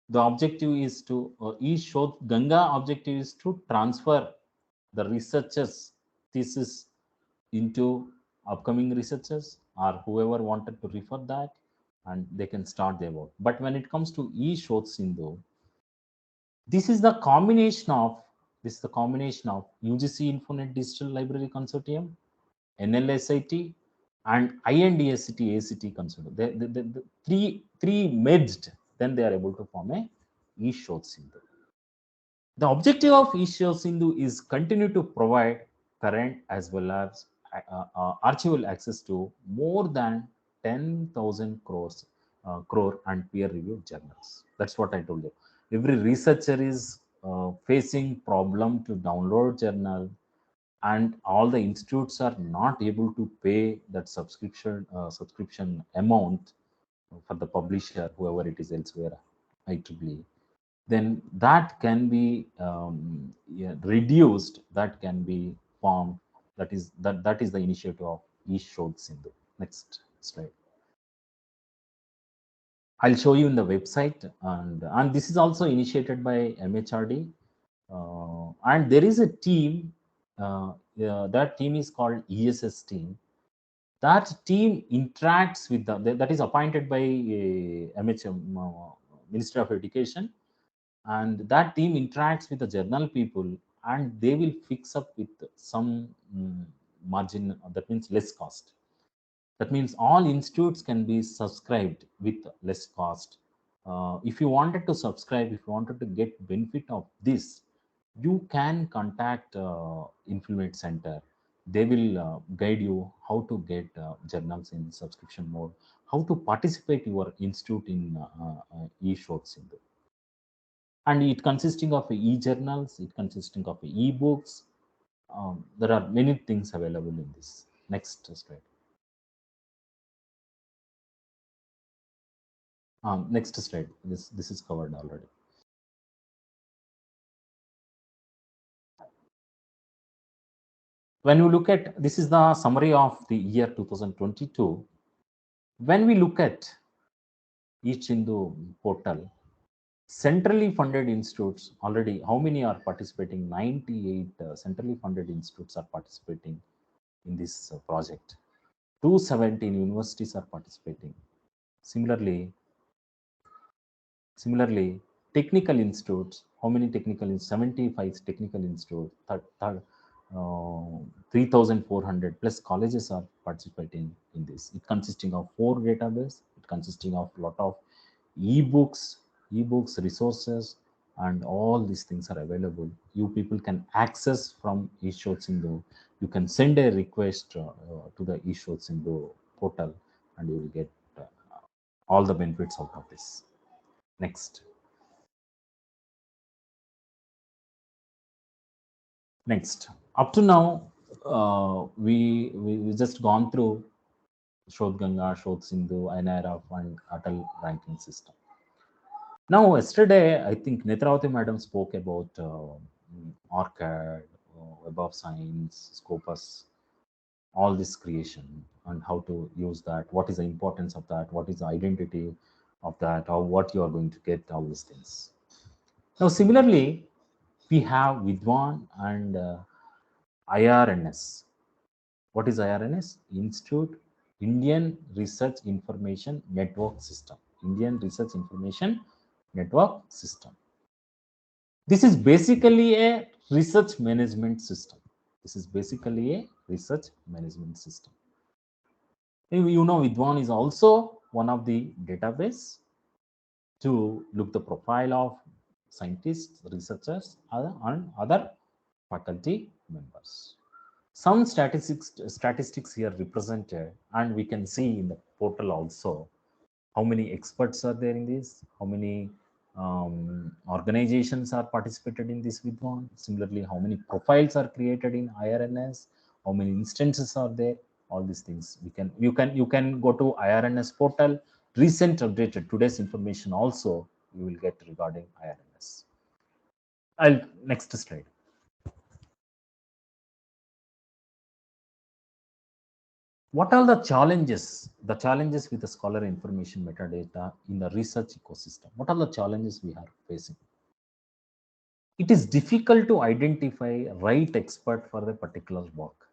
the objective is to, Ishot Ganga objective is to transfer the researchers' thesis into upcoming researchers or whoever wanted to refer that, and they can start their work. But when it comes to Ishot Sindhu, this is the combination of UGC Infonet Digital Library Consortium, NLSIT, and INDSCT ACT consortium. The three merged, then they are able to form a Ishot Sindhu. The objective of Ishot Sindhu is continue to provide current as well as archival access to more than 10,000 crore and peer-reviewed journals. That's what I told you. Every researcher is facing problem to download journal, and all the institutes are not able to pay that subscription amount for the publisher, whoever it is elsewhere, IEEE. Then that can be yeah, reduced, that can be formed. That is the initiative of Ishod Sindhu. Next slide. I'll show you in the website, and this is also initiated by MHRD, and there is a team. That team is called ESS team. That team interacts with that is appointed by MHM, Minister of Education, and that team interacts with the journal people, and they will fix up with some margin, that means less cost. That means all institutes can be subscribed with less cost. If you wanted to subscribe, if you wanted to get benefit of this, you can contact Influence Center. They will guide you how to get journals in subscription mode, how to participate your institute in e-short Sindhu. And it consisting of e-journals, it consisting of e-books. There are many things available in this. Next slide. Next slide. This is covered already. When you look at, this is the summary of the year 2022. When we look at each Hindu portal, centrally funded institutes already, how many are participating? 98 centrally funded institutes are participating in this project. 217 universities are participating. Similarly, technical institutes, how many technical? 75 technical institutes, 3,400 plus colleges are participating in this. It consisting of 4 database. It consisting of lot of ebooks, resources, and all these things are available. You people can access from eShotSindhu. You can send a request to the eShotSindhu portal, and you will get uh, all the benefits out of this. Next. Next, up to now, we just gone through Shodh Ganga, Shodh Sindhu, NIRF, and Atal ranking system. Now, yesterday, I think Netravati madam spoke about ORCAD, Web of Science, Scopus, all this creation, and how to use that. What is the importance of that? What is the identity of that? Or what you are going to get? All these things. Now, similarly, we have Vidwan and IRNS. What is IRNS? Institute Indian Research Information Network System. Indian Research Information Network System. This is basically a research management system. This is basically a research management system. You know, Vidwan is also one of the database to look the profile of scientists, researchers, and other faculty members. Some statistics here represented, and we can see in the portal also how many experts are there in this, how many organizations are participated in this Vidwan. Similarly, how many profiles are created in IRNS, how many instances are there, all these things. You can go to IRNS portal, recent updated today's information also you will get regarding IRNS. I'll next slide. What are the challenges? The challenges with the scholar information metadata in the research ecosystem. What are the challenges we are facing? It is difficult to identify right expert for the particular work.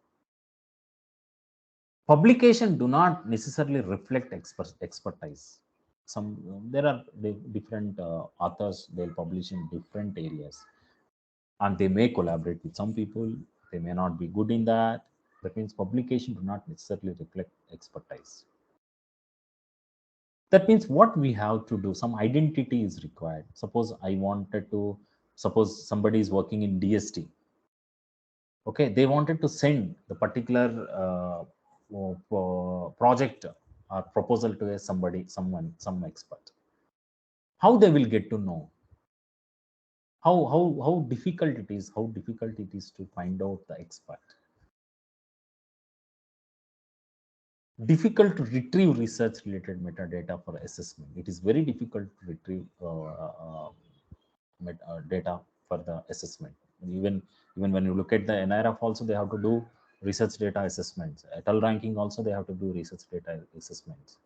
Publication do not necessarily reflect expertise. Some there are different authors. They'll publish in different areas, and they may collaborate with some people. They may not be good in that. That means publication do not necessarily reflect expertise. That means what we have to do, some identity is required. Suppose somebody is working in DST. Okay, they wanted to send the particular project or proposal to some expert. How they will get to know? How difficult it is to find out the expert? Difficult to retrieve research related metadata for assessment. It is very difficult to retrieve data for the assessment. Even when you look at the NIRF also, they have to do research data assessments. Atal ranking also, they have to do research data assessments.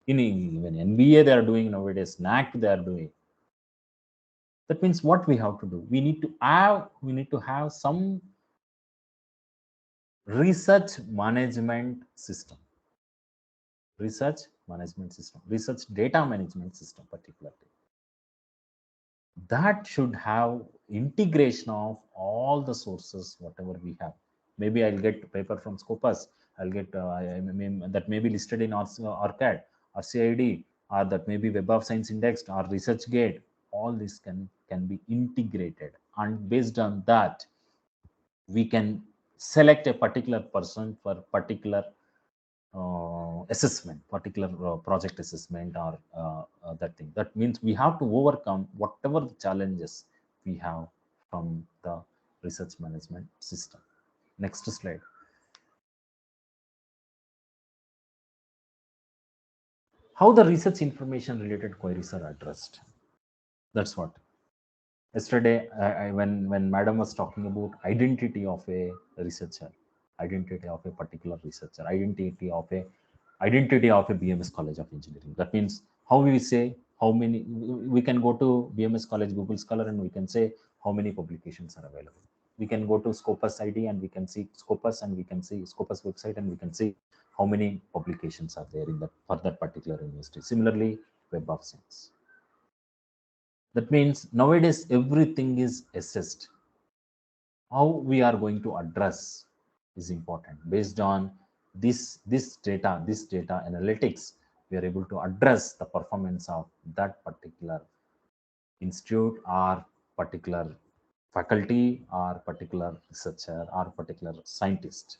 In even NBA they are doing nowadays, NAC they are doing. That means what we have to do, we need to have some research management system, research data management system particularly, that should have integration of all the sources whatever we have. Maybe I'll get paper from Scopus, I'll get that may be listed in ORCAD or CID, or that may be Web of Science indexed or ResearchGate. All this can be integrated, and based on that we can select a particular person for particular assessment, particular project assessment, or that thing. That means we have to overcome whatever the challenges we have from the research management system. Next slide. How the research information related queries are addressed. That's what. Yesterday, when Madam was talking about identity of a researcher, identity of a particular researcher, identity of a BMS College of Engineering. That means how we say how many. We can go to BMS College Google Scholar and we can say how many publications are available. We can go to Scopus ID and we can see Scopus, and we can see Scopus website and we can see how many publications are there in that for that particular university. Similarly, Web of Science. That means nowadays everything is assessed. how we are going to address is important. Based on this data analytics, we are able to address the performance of that particular institute or particular faculty or particular researcher or particular scientist.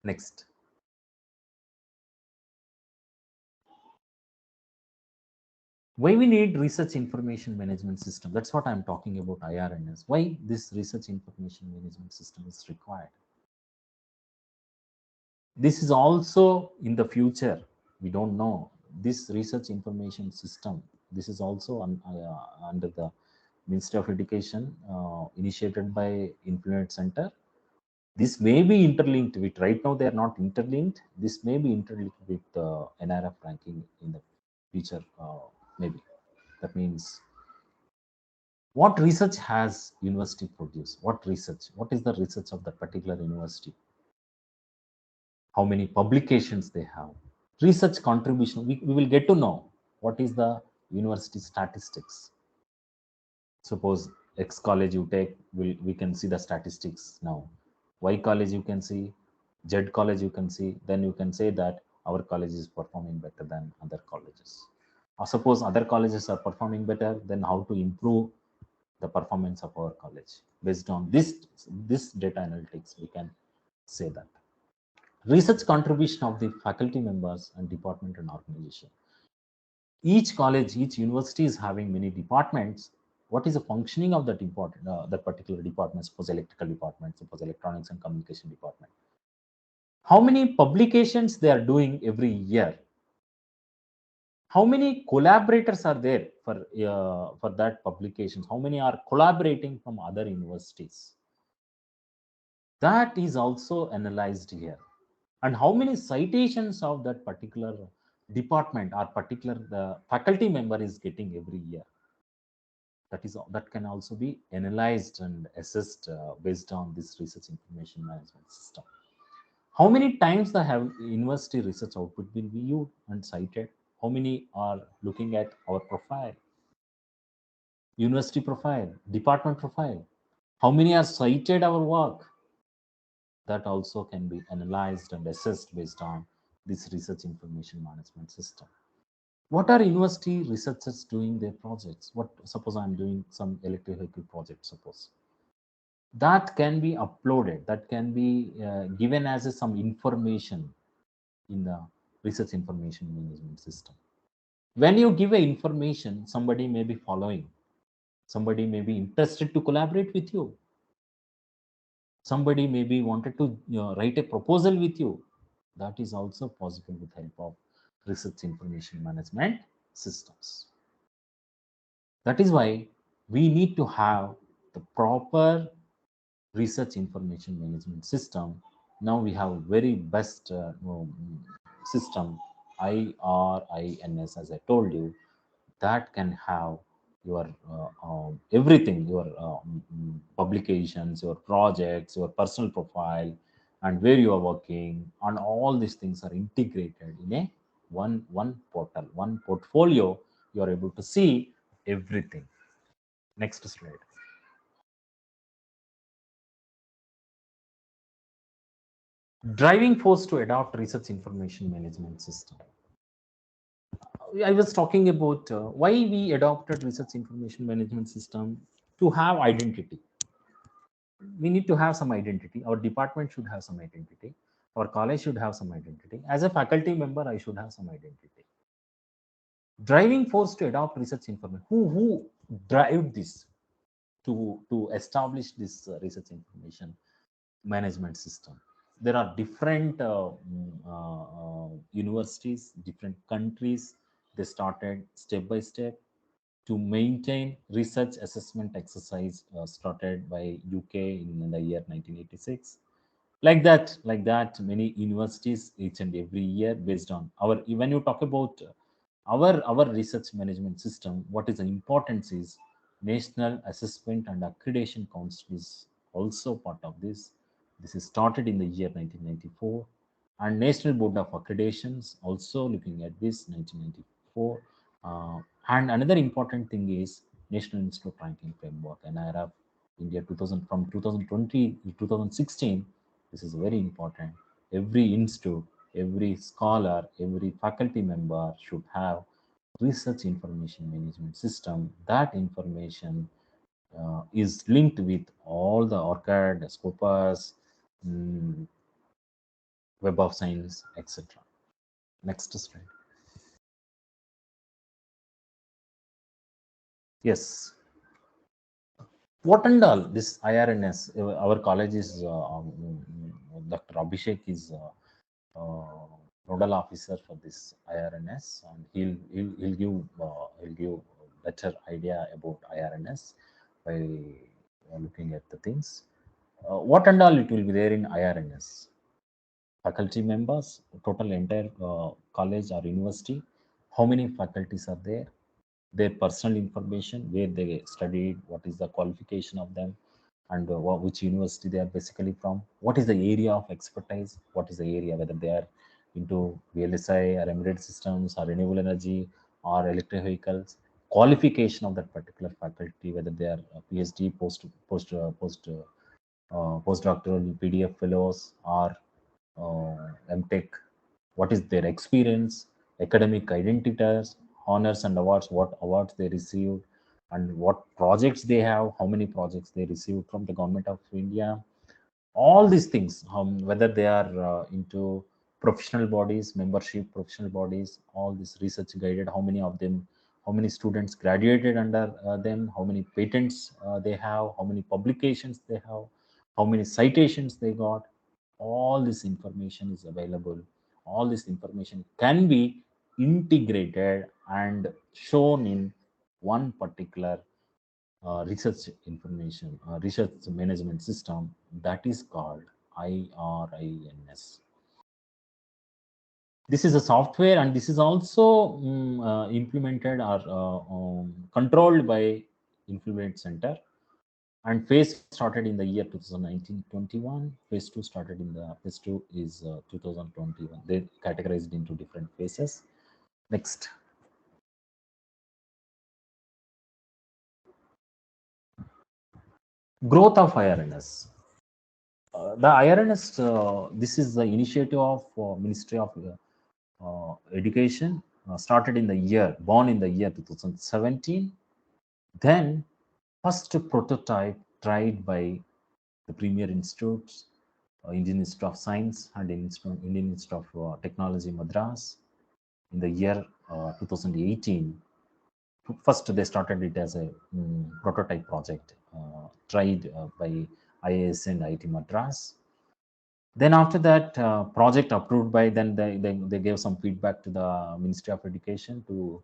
Next, why we need research information management system? That's what I'm talking about, IRNS. Why this research information management system is required? This is also in the future. We don't know this research information system. This is also under the Ministry of Education, initiated by Influence Center. This may be interlinked with, right now they are not interlinked. This may be interlinked with NRF ranking in the future, maybe. That means, what research has university produced? What research? What is the research of that particular university? How many publications they have? Research contribution. We will get to know what is the university statistics. Suppose X college you take, we can see the statistics now. Y college you can see, Z college you can see, then you can say that our college is performing better than other colleges. Or suppose other colleges are performing better, then how to improve the performance of our college? Based on this data analytics, we can say that. Research contribution of the faculty members and department and organization. Each college, each university is having many departments. What is the functioning of that particular department? Suppose electrical department, suppose electronics and communication department. How many publications they are doing every year? How many collaborators are there for that publications? How many are collaborating from other universities? That is also analyzed here. And how many citations of that particular department or particular the faculty member is getting every year? That can also be analyzed and assessed based on this research information management system. How many times the have university research output been viewed and cited? How many are looking at our profile, university profile, department profile? How many are cited our work? That also can be analyzed and assessed based on this research information management system. What are university researchers doing their projects? What, suppose I'm doing some electric vehicle project, suppose that can be uploaded, that can be given as some information in the research information management system. When you give a information, somebody may be following, somebody may be interested to collaborate with you, somebody maybe wanted to write a proposal with you. That is also possible with help of research information management systems. That is why we need to have the proper research information management system. Now we have very best system, IRINS, as I told you, that can have your everything, your publications, your projects, your personal profile, and where you are working, and all these things are integrated in a one portal, one portfolio. You are able to see everything. Next slide. Driving force to adopt research information management system. I was talking about why we adopted research information management system. To have identity, we need to have some identity. Our department should have some identity. Our college should have some identity. As a faculty member, I should have some identity. Driving force to adopt research information. Who drive this to establish this research information management system? There are different universities, different countries. They started step by step to maintain research assessment exercise started by UK in the year 1986. Like that, many universities each and every year, based on our, when you talk about our research management system, what is the importance is National Assessment and Accreditation Council is also part of this. This is started in the year 1994, and National Board of Accreditations also looking at this 1994. And another important thing is National Institute Ranking Framework, NIRF. India 2000 from 2020 to 2016. This is very important. Every institute, every scholar, every faculty member should have research information management system. That information is linked with all the ORCID, Scopus, mm, Web of Science, etc. Next slide. Yes. What and all this IRNS? Our college is Dr. Abhishek is nodal officer for this IRNS, and he'll give better idea about IRNS by looking at the things. What and all it will be there in IRNS? Faculty members, total entire college or university, how many faculties are there, their personal information, where they studied, what is the qualification of them, and which university they are basically from, what is the area of expertise, what is the area, whether they are into VLSI or embedded systems or renewable energy or electric vehicles, qualification of that particular faculty, whether they are PhD, postdoctoral PDF fellows or MTech, what is their experience, academic identities, honors and awards, what awards they received, and what projects they have, how many projects they received from the government of India. All these things, whether they are into professional bodies, membership, professional bodies, all this research guided, how many of them, how many students graduated under them, how many patents they have, how many publications they have, how many citations they got. All this information is available. All this information can be integrated and shown in one particular research management system, that is called IRINS. This is a software, and this is also implemented or controlled by Implement Center. And phase started in the year 2019-21. Phase 2 started in the phase 2 is 2021. They categorized into different phases. Next. Growth of IRNS. The IRNS, this is the initiative of Ministry of Education, started in the year, born in the year 2017. Then first prototype tried by the premier institutes, Indian Institute of Science and Indian Institute of Technology, Madras, in the year 2018. First, they started it as a prototype project tried by IAS and IIT Madras. Then after that project approved by, then they gave some feedback to the Ministry of Education to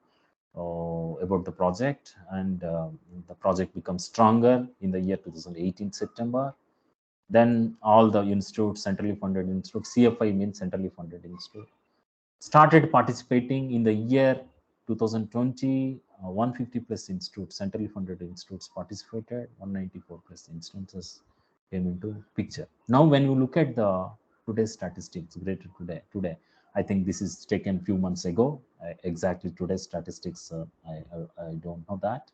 about the project, and the project becomes stronger in the year 2018 September. Then all the institutes, centrally funded institutes, CFI means centrally funded institute, started participating in the year 2020. 150 plus institutes, centrally funded institutes participated. 194 plus instances came into picture. Now, when you look at the today's statistics, greater today, I think this is taken few months ago. Exactly today's statistics, I don't know that.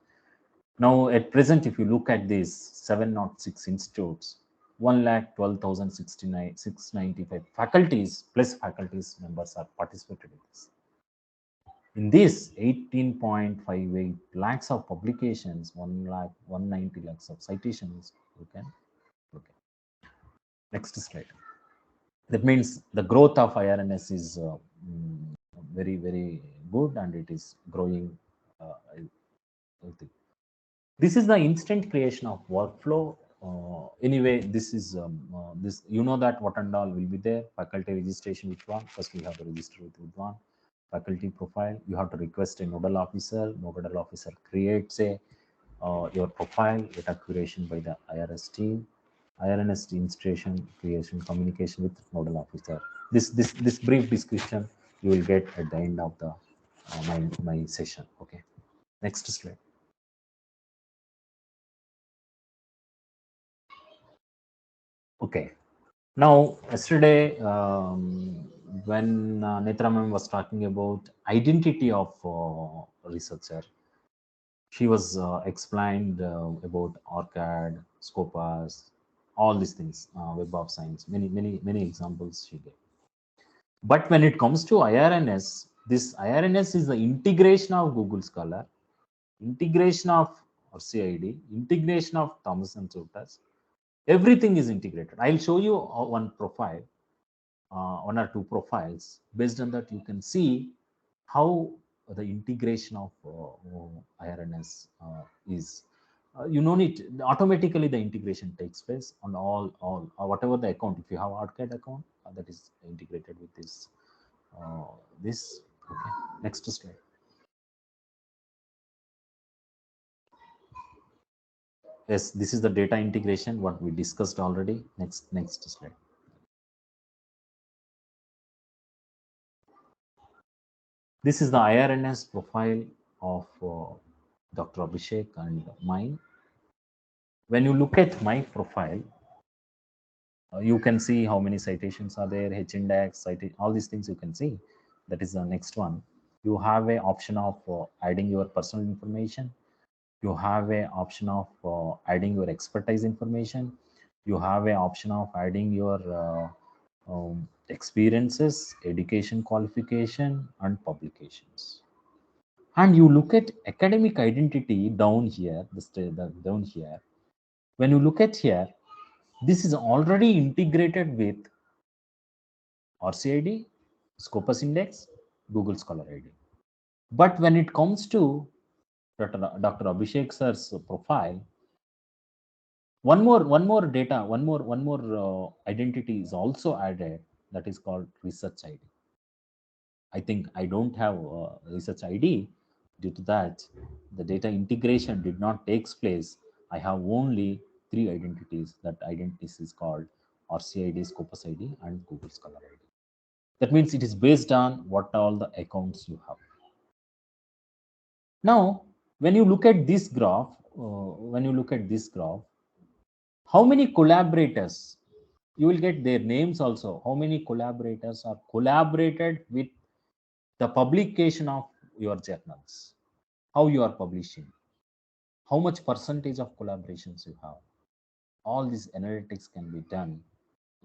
Now, at present, if you look at these 706 institutes, 1,12,695 faculties plus faculties members are participated in this. In this, 18.58 lakhs of publications, 190 lakhs of citations, you can look at. Next slide. That means the growth of IRNS is very, very good, and it is growing. This is the instant creation of workflow. Anyway, this is this, you know, that what and all will be there. Faculty registration with one. First, we have to register with one. Faculty profile. You have to request a nodal officer. Nodal officer creates a your profile, data curation by the IRS team. IRNS installation, creation, communication with nodal officer. This brief description you will get at the end of the my session. Okay. Next slide. Okay. Now, yesterday, when Netra ma'am was talking about identity of researcher, She was explained about ORCAD, Scopus, all these things, Web of Science, many examples she gave. But when it comes to IRNS, this IRNS is the integration of Google Scholar, integration of RCID, integration of Thomson Reuters. Everything is integrated. I'll show you one profile, one or two profiles. Based on that, you can see how the integration of IRNS is. You know it automatically. The integration takes place on all whatever the account. If you have ArcAD account, that is integrated with uh, this. Okay, next slide. Yes, this is the data integration what we discussed already. Next slide. This is the IRNS profile of Dr. Abhishek and mine. When you look at my profile, you can see how many citations are there, H index, all these things you can see. That is the next one. You have a option of adding your personal information. You have a option of adding your expertise information. You have a option of adding your experiences, education qualification, and publications. And you look at academic identity down here, down here. When you look at here, this is already integrated with RCID, Scopus Index, Google Scholar ID. But when it comes to Dr. Abhishek sir's profile, one more identity is also added. That is called research ID. I think I don't have research ID. Due to that, the data integration did not takes place. I have only three identities. That identities is called RCID, Scopus ID, and Google Scholar ID. That means it is based on what all the accounts you have. Now, when you look at this graph, how many collaborators, you will get their names also. How many collaborators are collaborated with the publication of your journals? How you are publishing? How much percentage of collaborations you have? All these analytics can be done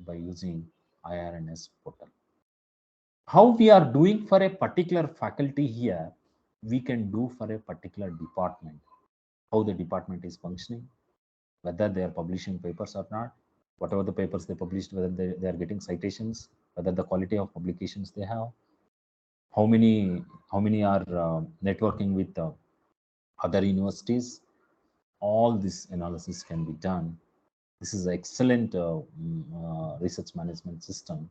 by using IRNS portal. How we are doing for a particular faculty here, we can do for a particular department. How the department is functioning, whether they are publishing papers or not, whatever the papers they published, whether they are getting citations, whether the quality of publications they have, how many are networking with other universities. All this analysis can be done. This is an excellent research management system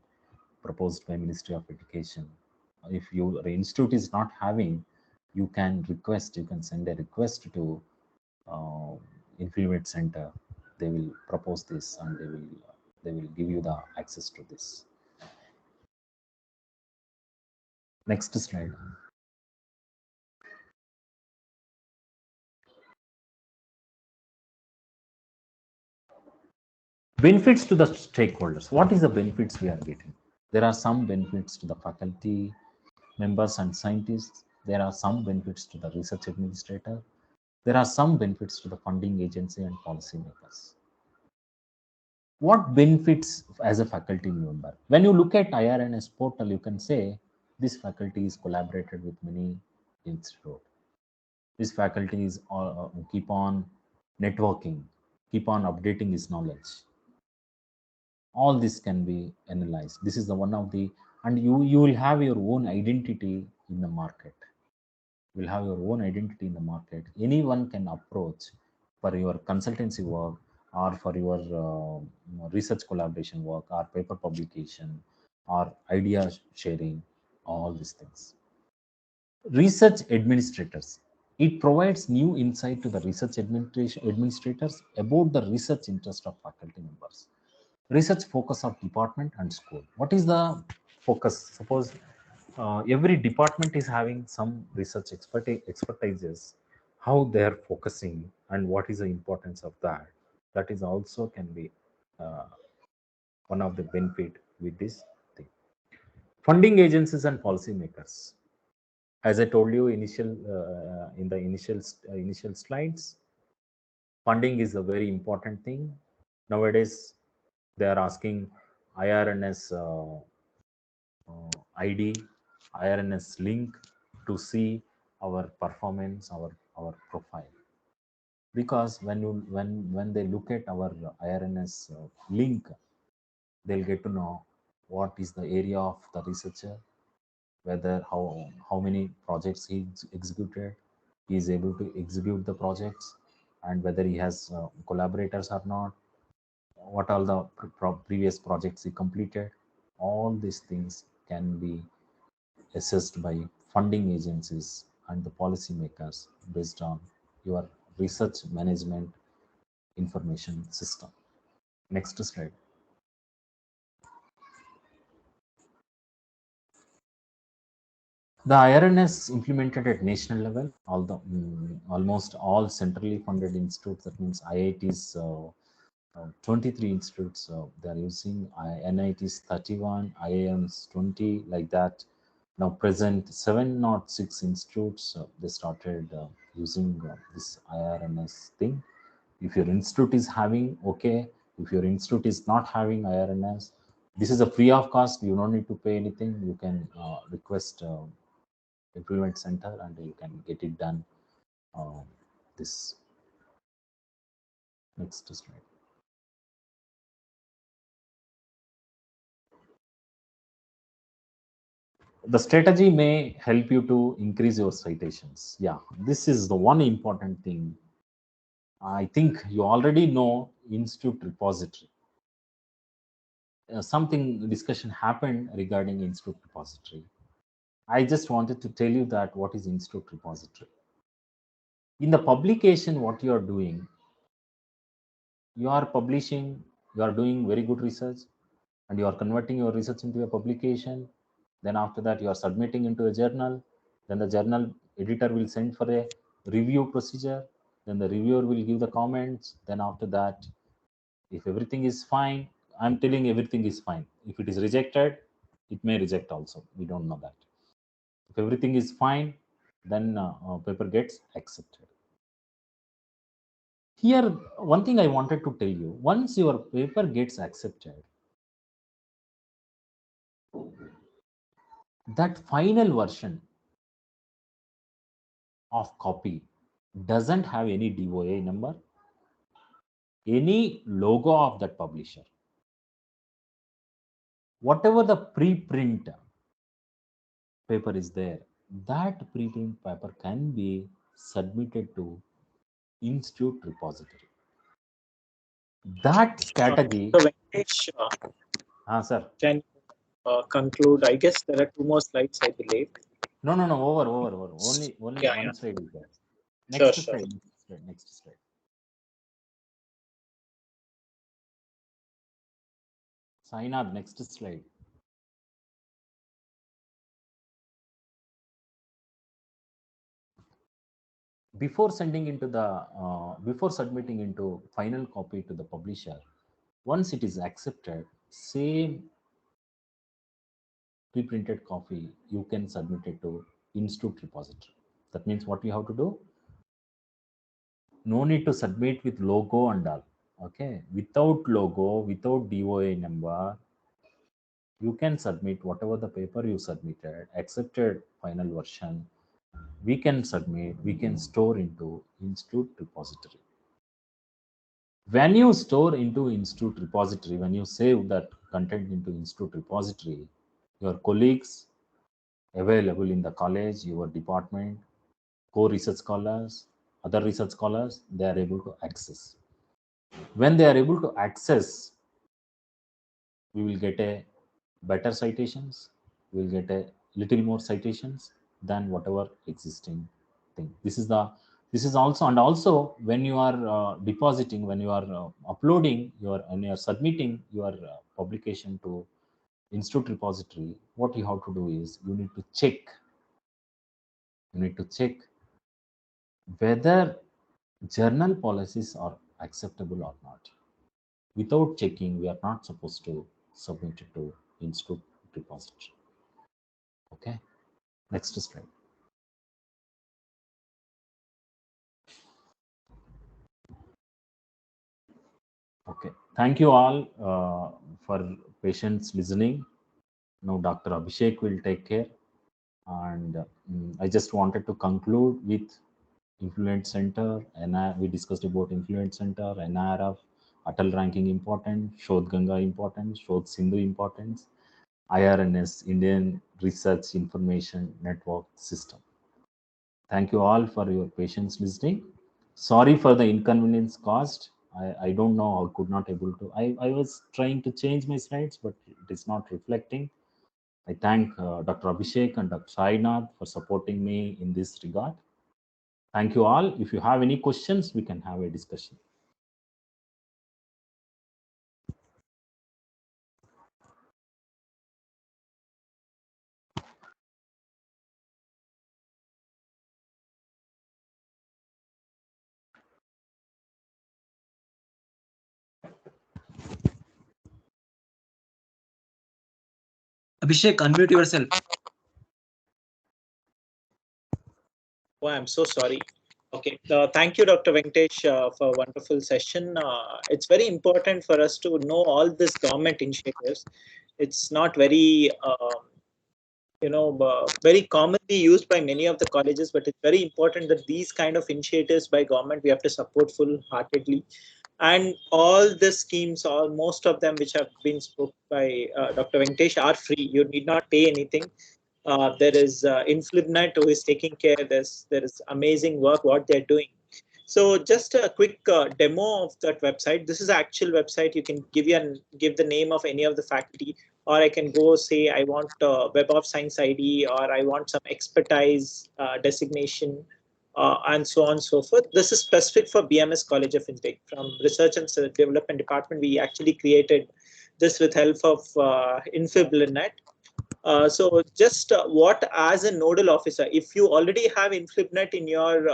proposed by Ministry of Education. If your institute is not having, you can send a request to uh, Influate Center. They will propose this and they will give you the access to this. Next slide. Benefits to the stakeholders. What is the benefits we are getting? There are some benefits to the faculty members and scientists. There are some benefits to the research administrator. There are some benefits to the funding agency and policymakers. What benefits as a faculty member? When you look at IRNS portal, you can say this faculty is collaborated with many institutes. This faculty is keep on networking, keep on updating his knowledge. All this can be analyzed. This is the one of the, and you will have your own identity in the market. You will have your own identity in the market. Anyone can approach for your consultancy work or for your research collaboration work or paper publication or idea sharing, all these things. Research administrators. It provides new insight to the research administrators about the research interest of faculty members. Research focus of department and school. What is the focus? Suppose every department is having some research expertises, how they are focusing and what is the importance of that. That is also can be uh, one of the benefit with this thing. Funding agencies and policymakers. As I told you in the initial slides, funding is a very important thing. Nowadays, they are asking IRNS ID, IRNS link to see our performance, our profile. Because when they look at our IRNS link, they'll get to know what is the area of the researcher, whether how many projects he executed, he is able to execute the projects, and whether he has collaborators or not, what all the previous projects he completed. All these things can be assessed by funding agencies and the policymakers based on your research management information system. Next slide. The IRNS implemented at national level, almost all centrally funded institutes, that means IITs, 23 institutes they are using, NITs 31, IIMs 20, like that. Now present 706 institutes, they started using this IRNS thing. If your institute is having, okay. If your institute is not having IRNS, this is a free of cost. You don't need to pay anything. You can request implement center and you can get it done. This next slide. The strategy may help you to increase your citations. Yeah, this is the one important thing. I think you already know institute repository. Something discussion happened regarding institute repository. I just wanted to tell you that what is institute repository. In the publication, what you are doing, you are publishing, you are doing very good research, and you are converting your research into a publication. Then after that, you are submitting into a journal. Then the journal editor will send for a review procedure. Then the reviewer will give the comments. Then after that, if everything is fine, I'm telling everything is fine. If it is rejected, it may reject also. We don't know that. If everything is fine, then paper gets accepted. Here, one thing I wanted to tell you, once your paper gets accepted, that final version of copy doesn't have any DOA number, any logo of that publisher. Whatever the preprint paper is there, that preprint paper can be submitted to institute repository. That strategy. So Venkatesh, Sir. can conclude? I guess there are two more slides, I believe. No. Over. Only Yeah, one yeah. slide is there. Sure, Next sure. slide. Next slide. Sainath, next slide. Before sending into the before submitting into final copy to the publisher, once it is accepted, same pre-printed copy you can submit it to institute repository. That means what you have to do, no need to submit with logo and all. Okay, without logo, without DOA number, you can submit whatever the paper you submitted, accepted final version, we can submit, we can store into institute repository. When you store into institute repository, when you save that content into institute repository, your colleagues available in the college, your department, co-research scholars, other research scholars, they are able to access. When they are able to access, we will get a better citations, we will get a little more citations than whatever existing thing. This is also, and also when you are depositing, when you are uploading your and you are submitting your publication to institute repository, what you have to do is you need to check whether journal policies are acceptable or not. Without checking, we are not supposed to submit it to institute repository. Okay, next slide. Okay. Thank you all for patience listening. Now Dr. Abhishek will take care. And I just wanted to conclude with Influence Center. And we discussed about Influence Center, NRF, Atal ranking importance, Shodh Ganga importance, Shodh Sindhu importance, IRNS, Indian Research Information Network System. Thank you all for your patience listening. Sorry for the inconvenience caused. I don't know, I could not able to. I was trying to change my slides, but it is not reflecting. I thank Dr. Abhishek and Dr. Sainath for supporting me in this regard. Thank you all. If you have any questions, we can have a discussion. Abhishek, unmute yourself. Oh, I'm so sorry. Okay. Thank you, Dr. Venkatesh, for a wonderful session. It's very important for us to know all these government initiatives. It's not very, very commonly used by many of the colleges, but it's very important that these kind of initiatives by government we have to support full-heartedly. And all the schemes, or most of them, which have been spoken by Dr. Venkatesh, are free. You need not pay anything. There is Inflibnet who is taking care. There is amazing work what they're doing. So just a quick demo of that website. This is the actual website. You can give the name of any of the faculty, or I can go say I want Web of Science ID, or I want some expertise designation, and so on and so forth. This is specific for BMS College of Engineering. From Research and Development Department, we actually created this with help of Infiblenet. So just what as a nodal officer, if you already have Inflibnet in your,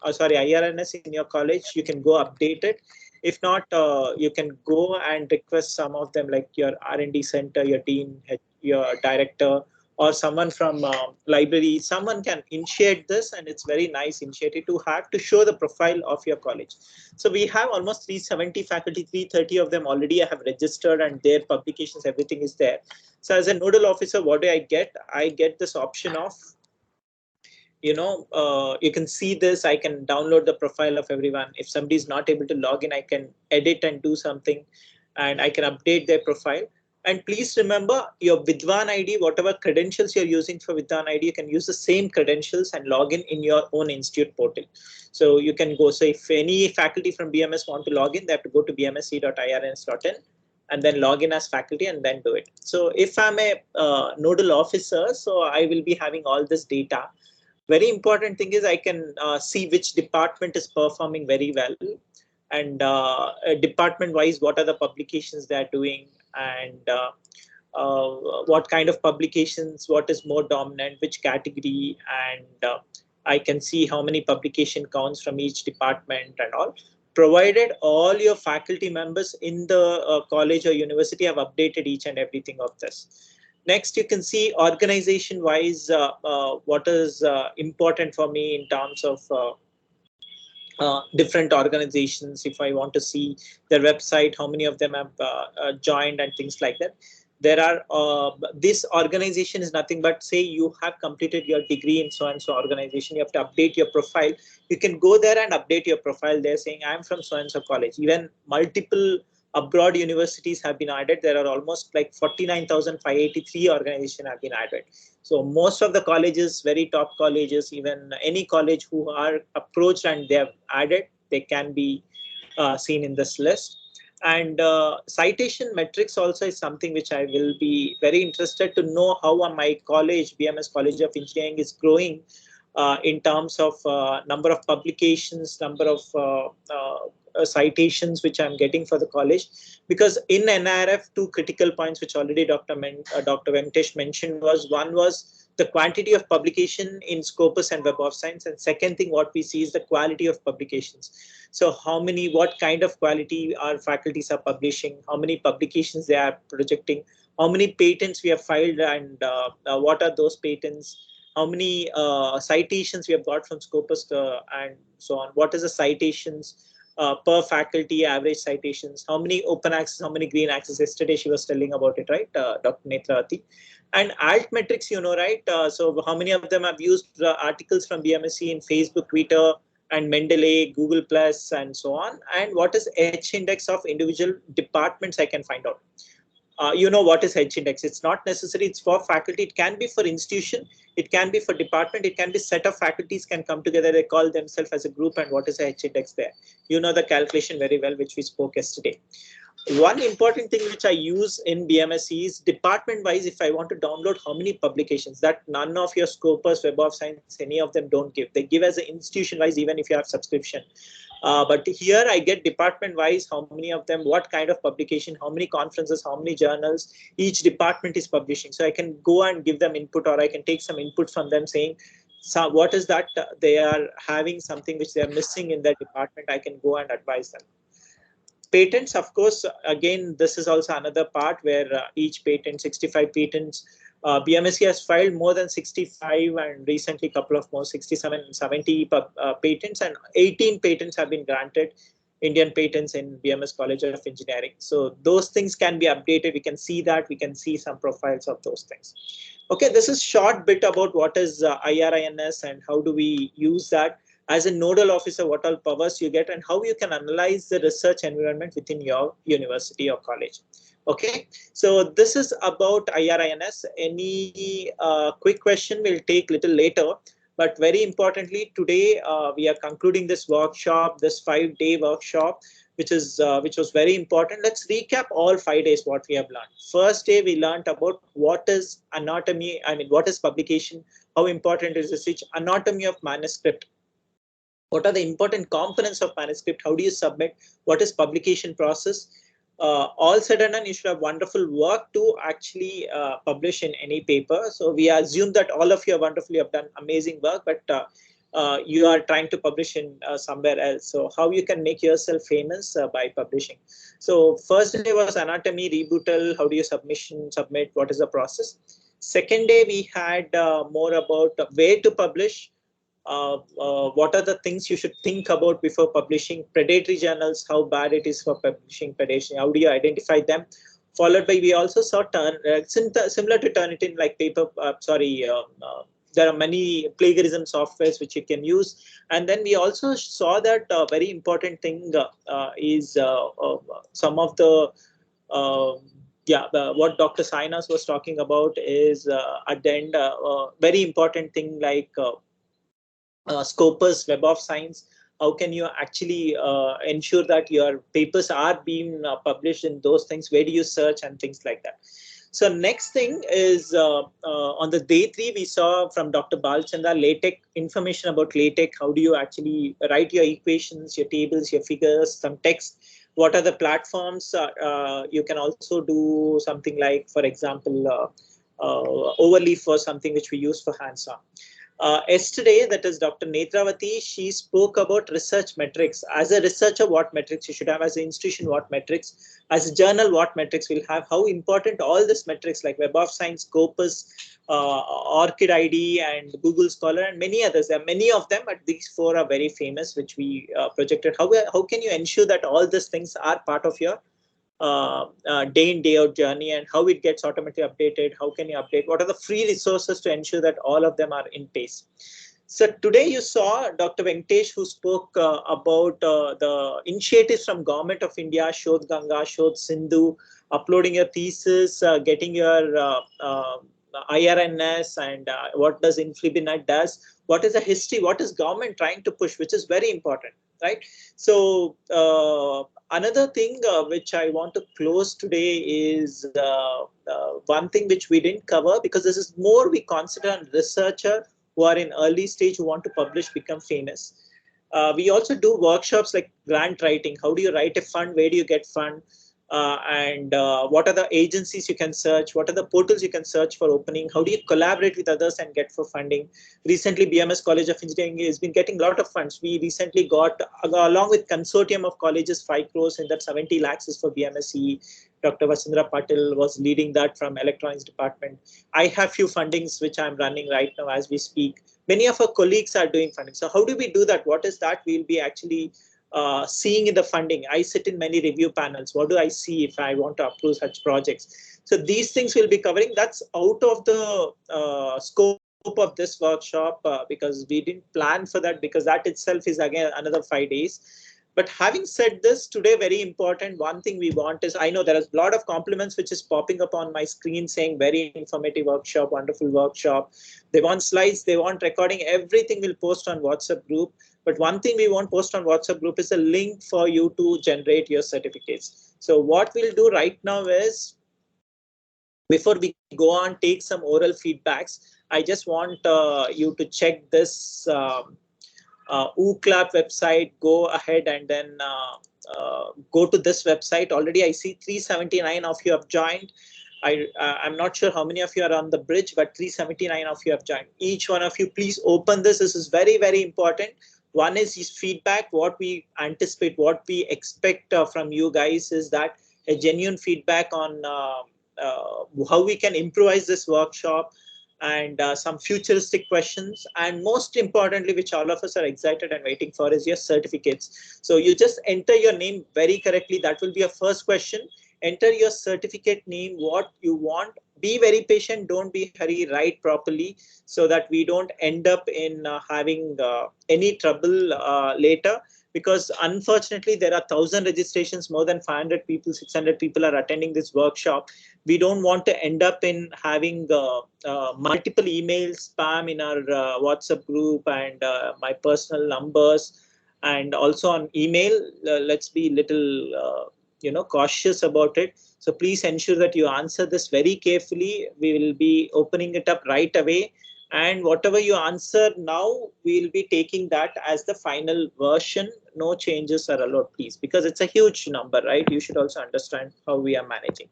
IRNS in your college, you can go update it. If not, you can go and request some of them, like your R&D center, your dean, your director, or someone from library. Someone can initiate this, and it's very nice initiative to have to show the profile of your college. So we have almost 370 faculty, 330 of them already have registered, and their publications, everything is there. So as a nodal officer, what do I get? I get this option of, you can see this. I can download the profile of everyone. If somebody is not able to log in, I can edit and do something, and I can update their profile. And please remember your Vidwan ID, whatever credentials you're using for Vidwan ID, you can use the same credentials and log in your own institute portal. So you can go, so if any faculty from BMS want to log in, they have to go to bmsce.irns.in and then log in as faculty and then do it. So if I'm a nodal officer, so I will be having all this data. Very important thing is I can see which department is performing very well, and department wise what are the publications they are doing, and what kind of publications, what is more dominant, which category, and I can see how many publication counts from each department and all, provided all your faculty members in the college or university have updated each and everything of this. Next, you can see organization wise what is important for me in terms of different organizations. If I want to see their website, how many of them have joined and things like that. There are this organization is nothing but, say you have completed your degree in so and so organization, you have to update your profile. You can go there and update your profile there saying I'm from so and so college. Even multiple abroad universities have been added. There are almost like 49,583 organizations have been added. So most of the colleges, very top colleges, even any college who are approached and they have added, they can be seen in this list. And citation metrics also is something which I will be very interested to know how my college, BMS College of Engineering, is growing in terms of number of publications, number of citations which I'm getting for the college. Because in NRF, two critical points which already Dr. Venkatesh mentioned was, one was the quantity of publication in Scopus and Web of Science, and second thing what we see is the quality of publications. So how many, what kind of quality our faculties are publishing, how many publications they are projecting, how many patents we have filed, and what are those patents, how many citations we have got from Scopus and so on. What is the citations? per faculty, average citations, how many open access, how many green access. Yesterday she was telling about it, right, Dr. Netravati. And alt metrics, right? So how many of them have used articles from BMSCE in Facebook, Twitter, and Mendeley, Google Plus, and so on. And what is H index of individual departments? I can find out. What is H index? It's not necessary. It's for faculty. It can be for institution. It can be for department. It can be set of faculties can come together. They call themselves as a group. And what is the H index there? You know the calculation very well, which we spoke yesterday. One important thing which I use in BMSCE is department wise. If I want to download how many publications, that none of your Scopus, Web of Science, any of them don't give. They give as an institution wise, even if you have subscription. But here I get department wise, how many of them, what kind of publication, how many conferences, how many journals each department is publishing. So I can go and give them input, or I can take some input from them saying, so what is that they are having something which they are missing in their department. I can go and advise them. Patents, of course, again, this is also another part where each patent, 65 patents, BMSCE has filed more than 65 and recently a couple of more, 67 and 70 patents, and 18 patents have been granted, Indian patents in BMS College of Engineering. So those things can be updated. We can see that. We can see some profiles of those things. Okay, this is short bit about what is IRINS and how do we use that. As a nodal officer, what all powers you get and how you can analyze the research environment within your university or college. Okay, so this is about IRINS. Any quick question we'll take little later, but very importantly today we are concluding this workshop, this 5-day workshop, which was very important. Let's recap all 5 days what we have learned. First day we learned about what is anatomy, what is publication, how important is research, anatomy of manuscript. What are the important components of manuscript? How do you submit? What is publication process? All said and done, you should have wonderful work to actually publish in any paper. So we assume that all of you have wonderfully have done amazing work, but you are trying to publish in somewhere else. So how you can make yourself famous by publishing. So first day was anatomy, rebuttal. How do you submit? What is the process? Second day we had more about where to publish. What are the things you should think about before publishing. Predatory journals, how bad it is for publishing predatory, how do you identify them. Followed by, we also saw similar to Turnitin, like paper, there are many plagiarism softwares which you can use. And then we also saw that very important thing is some of the what Dr. Sainas was talking about is at the end, very important thing like Scopus, Web of Science. How can you actually ensure that your papers are being published in those things? Where do you search and things like that? So next thing is on the day 3, we saw from Dr. Balchandra LaTeX, information about LaTeX. How do you actually write your equations, your tables, your figures, some text? What are the platforms? You can also do something like, for example, overleaf for something which we use for hands-on. Yesterday, that is Dr. Netravati, she spoke about research metrics. As a researcher, what metrics you should have. As an institution, what metrics. As a journal, what metrics will have. How important all these metrics like Web of Science, Scopus, ORCID ID, and Google Scholar, and many others. There are many of them, but these 4 are very famous, which we projected. How can you ensure that all these things are part of your day in, day out journey, and how it gets automatically updated? How can you update? What are the free resources to ensure that all of them are in pace? So today you saw Dr. Venkatesh, who spoke about the initiatives from Government of India, Shodh Ganga, Shodh Sindhu, uploading your thesis, getting your IRNS, and what does InfliBNet does. What is the history? What is government trying to push, which is very important, right? So another thing which I want to close today is one thing which we didn't cover, because this is more we consider a researcher who are in early stage, who want to publish, become famous. We also do workshops like grant writing. How do you write a fund? Where do you get fund? And what are the agencies you can search? What are the portals you can search for opening? How do you collaborate with others and get for funding? Recently, BMS College of Engineering has been getting a lot of funds. We recently got, along with consortium of colleges, 5 crores, and that 70 lakhs is for BMSCE. Dr. Vasundhara Patil was leading that from electronics department. I have few fundings which I'm running right now as we speak. Many of our colleagues are doing funding. So how do we do that? What is that? We'll be actually seeing in the funding. I sit in many review panels. What do I see if I want to approve such projects? So these things we'll be covering. That's out of the scope of this workshop because we didn't plan for that, because that itself is again another 5 days. But having said this, today very important, one thing we want is, I know there is a lot of compliments which is popping up on my screen saying very informative workshop, wonderful workshop. They want slides, they want recording, everything will post on WhatsApp group. But one thing we won't post on WhatsApp group is a link for you to generate your certificates. So what we'll do right now is, before we go on, take some oral feedbacks. I just want you to check this UCLAP website. Go ahead and then go to this website. Already I see 379 of you have joined. I'm not sure how many of you are on the bridge, but 379 of you have joined. Each one of you, please open this. This is very, very important. One is feedback. What we anticipate, what we expect from you guys is that a genuine feedback on how we can improvise this workshop, and some futuristic questions, and most importantly, which all of us are excited and waiting for, is your certificates. So you just enter your name very correctly. That will be a first question. Enter your certificate name, what you want. Be very patient, don't be hurry, write properly, so that we don't end up in having any trouble later. Because unfortunately there are 1,000 registrations, more than 500 people, 600 people are attending this workshop. We don't want to end up in having multiple emails, spam in our WhatsApp group, and my personal numbers, and also on email. Let's be little cautious about it. So please ensure that you answer this very carefully. We will be opening it up right away, and whatever you answer now, we'll be taking that as the final version. No changes are allowed, please, because it's a huge number, right? You should also understand how we are managing.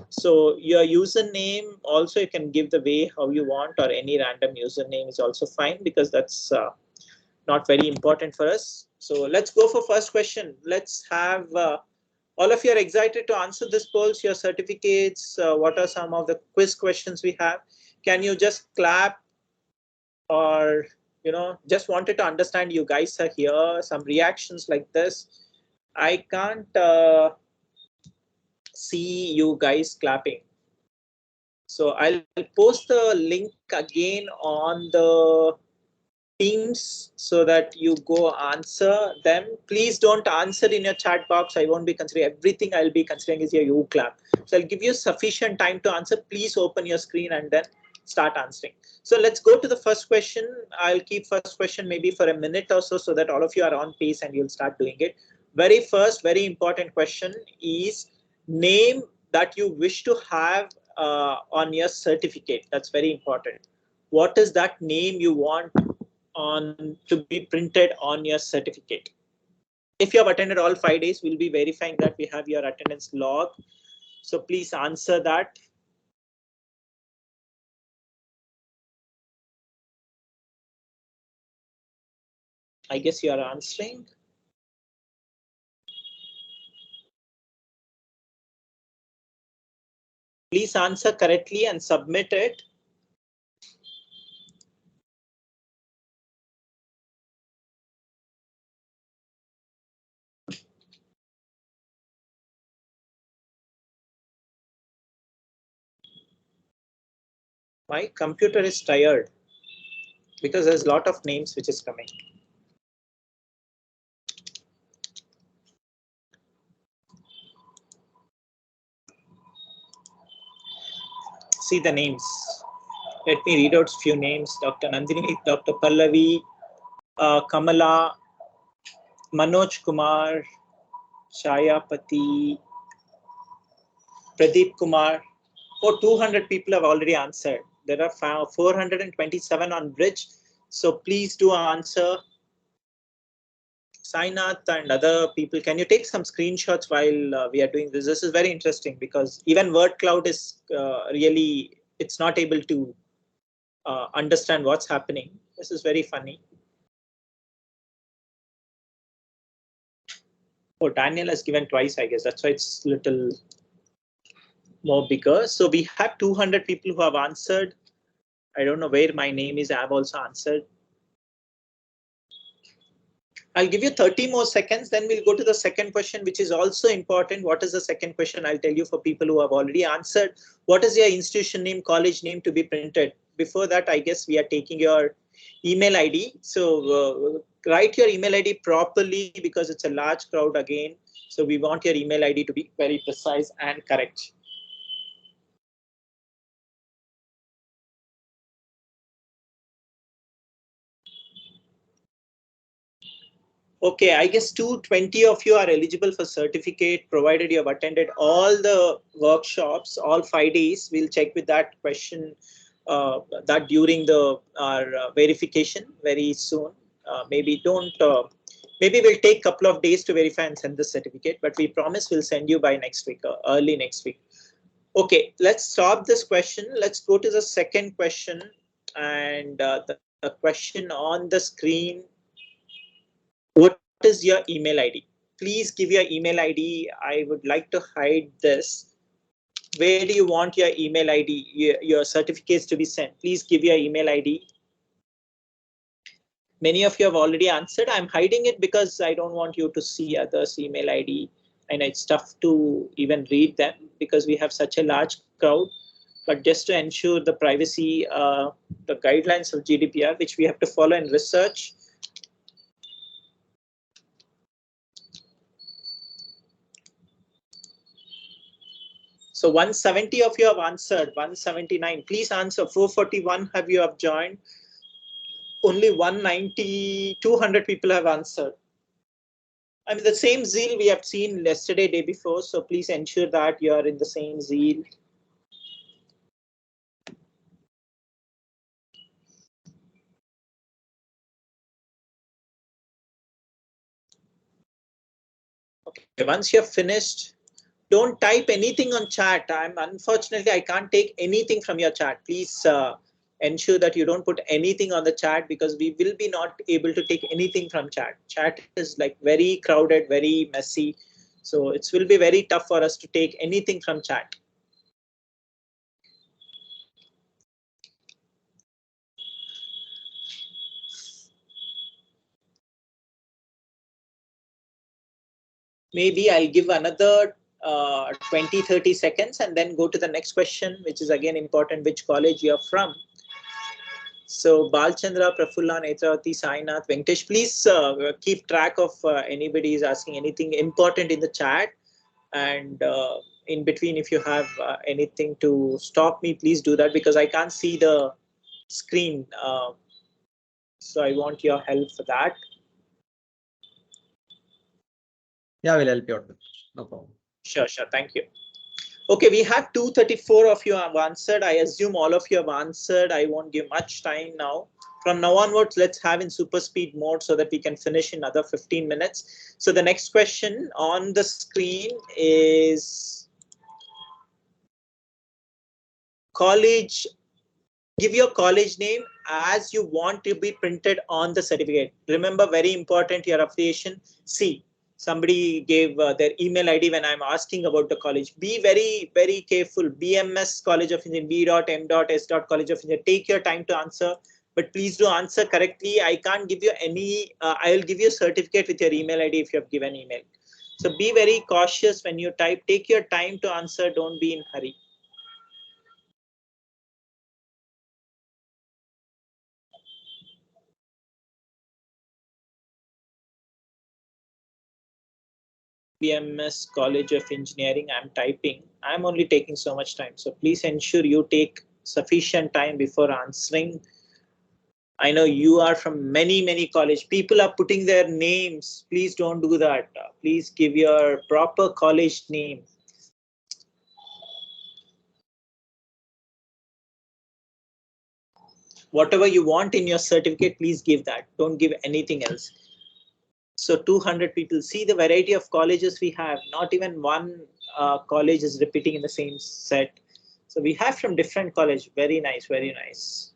So your username also, you can give the way how you want, or any random username is also fine, because that's not very important for us. So let's go for first question. Let's have all of you are excited to answer this polls, your certificates. What are some of the quiz questions we have? Can you just clap, or just wanted to understand you guys are here? Some reactions like this. I can't see you guys clapping. So I'll post the link again on the Teams so that you go answer them. Please don't answer in your chat box. I won't be considering everything. I'll be considering is your UCLAP. So I'll give you sufficient time to answer. Please open your screen and then start answering. So let's go to the first question. I'll keep first question maybe for a minute or so that all of you are on pace and you'll start doing it. Very first, very important question is name that you wish to have on your certificate. That's very important. What is that name you want on to be printed on your certificate? If you have attended all 5 days, we'll be verifying that we have your attendance log. So please answer that. I guess you are answering. Please answer correctly and submit it. My computer is tired because there's a lot of names which is coming. See the names. Let me read out few names. Dr. Nandini, Dr. Pallavi, Kamala, Manoj Kumar, Chayapati, Pradeep Kumar. Oh, 200 people have already answered. There are 427 on bridge. So please do answer. Sainath and other people, can you take some screenshots while we are doing this? This is very interesting because even word cloud is really, it's not able to understand what's happening. This is very funny. Oh, Daniel has given twice, I guess. That's why it's little more bigger. So we have 200 people who have answered. I don't know where my name is. I have also answered. I'll give you 30 more seconds, then we'll go to the second question, which is also important. What is the second question? I'll tell you for people who have already answered. What is your institution name, college name to be printed? Before that, I guess we are taking your email ID. So write your email ID properly because it's a large crowd again. So we want your email ID to be very precise and correct. Okay, I guess 220 of you are eligible for certificate provided you have attended all the workshops, all 5 days. We'll check with that question that during the our verification very soon. Maybe don't. Maybe we'll take a couple of days to verify and send the certificate, but we promise we'll send you by next week, early next week. Okay, let's stop this question. Let's go to the second question, and the question on the screen. What is your email ID? Please give your email ID. I would like to hide this. Where do you want your email ID, your certificates to be sent? Please give your email ID. Many of you have already answered. I'm hiding it because I don't want you to see others' email ID. And it's tough to even read them because we have such a large crowd. But just to ensure the privacy, the guidelines of GDPR, which we have to follow in research, so 170 of you have answered, 179. Please answer. 441 have you have joined. Only 190, 200 people have answered. I mean, the same zeal we have seen yesterday, day before. So please ensure that you are in the same zeal. Okay, once you have finished, don't type anything on chat. Unfortunately, I can't take anything from your chat. Please ensure that you don't put anything on the chat because we will be not able to take anything from chat. Chat is like very crowded, very messy. So it will be very tough for us to take anything from chat. Maybe I'll give another 20-30 seconds and then go to the next question, which is again important, which college you're from. So Balchandra, Prafulla, Netravati, Sainath, Venkatesh, please keep track of anybody is asking anything important in the chat. And in between, if you have anything to stop me, please do that because I can't see the screen. So I want your help for that. Yeah, we'll help you out. No problem. Sure. Thank you. Okay, we have 234 of you have answered. I assume all of you have answered. I won't give much time now. From now onwards, let's have in super speed mode so that we can finish in another 15 minutes. So the next question on the screen is college. Give your college name as you want to be printed on the certificate. Remember, very important, your affiliation. See, somebody gave their email ID when I'm asking about the college. Be very careful. BMS College of Engineering, B.M.S. College of Engineering. Take your time to answer, but please do answer correctly. I can't give you any. I'll give you a certificate with your email ID if you have given email. So be very cautious when you type. Take your time to answer. Don't be in hurry. BMS College of Engineering. I'm typing. I'm only taking so much time. So please ensure you take sufficient time before answering. I know you are from many college. People are putting their names. Please don't do that. Please give your proper college name. Whatever you want in your certificate, please give that. Don't give anything else. So 200 people. See the variety of colleges we have. Not even one college is repeating in the same set. So we have from different college. Very nice, very nice.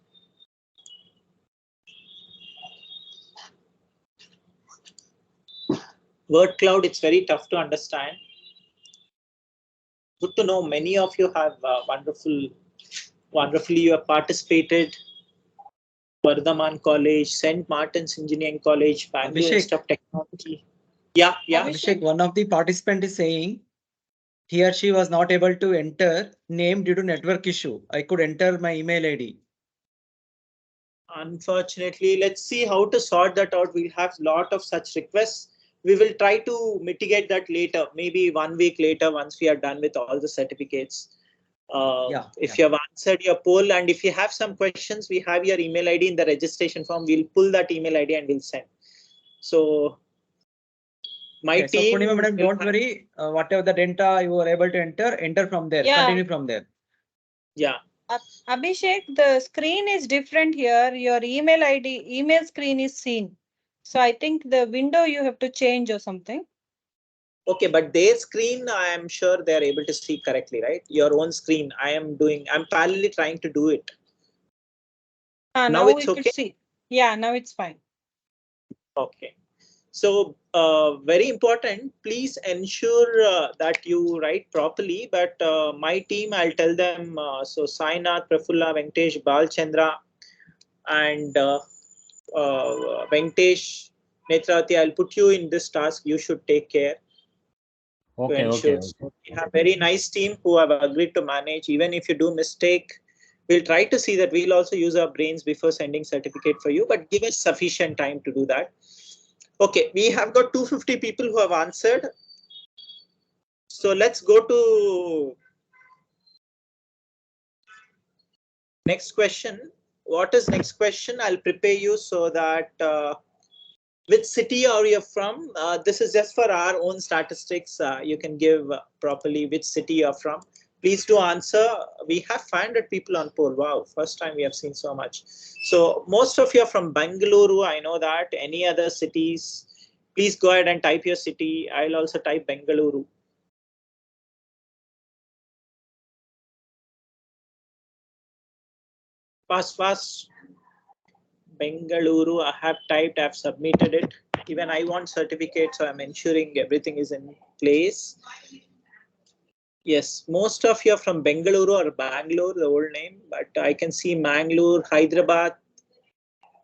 Word cloud, it's very tough to understand. Good to know many of you have wonderfully you have participated. Vardhaman College, St. Martin's Engineering College, Bangalore Abhishek. Institute of Technology. Yeah. Abhishek, one of the participant is saying he or she was not able to enter name due to network issue. I could enter my email ID. Unfortunately, let's see how to sort that out. We'll have a lot of such requests. We will try to mitigate that later, maybe 1 week later, once we are done with all the certificates. If you have answered your poll and if you have some questions, we have your email ID in the registration form. We'll pull that email ID and we'll send. So my Okay, team. So Purnima madam, don't worry. Whatever the data you were able to enter from there. Yeah. Continue from there. Yeah. Abhishek, the screen is different here. Your email ID, email screen is seen. So I think the window you have to change or something. Okay, but their screen, I am sure they are able to see correctly, right? Your own screen, I'm parallelly trying to do it. Now it's we okay? could see. Yeah, now it's fine. Okay. So very important, please ensure that you write properly. But my team, I'll tell them, so Sainath, Prafulla, Venkatesh, Balchandra, and Venkatesh, Netravati, I'll put you in this task. You should take care. Okay, To okay, ensure. okay. So we have very nice team who have agreed to manage. Even if you do mistake, we'll try to see that we'll also use our brains before sending certificate for you, but give us sufficient time to do that. Okay, we have got 250 people who have answered. So let's go to next question. What is next question? I'll prepare you so that which city are you from? This is just for our own statistics. You can give properly which city you're from. Please do answer. We have 500 people on poll. Wow, first time we have seen so much. So most of you are from Bengaluru. I know that. Any other cities? Please go ahead and type your city. I'll also type Bengaluru. Fast. Bengaluru, I have typed, I've submitted it. Even I want certificate, so I'm ensuring everything is in place. Yes, most of you are from Bengaluru or Bangalore, the old name, but I can see Mangalore, Hyderabad,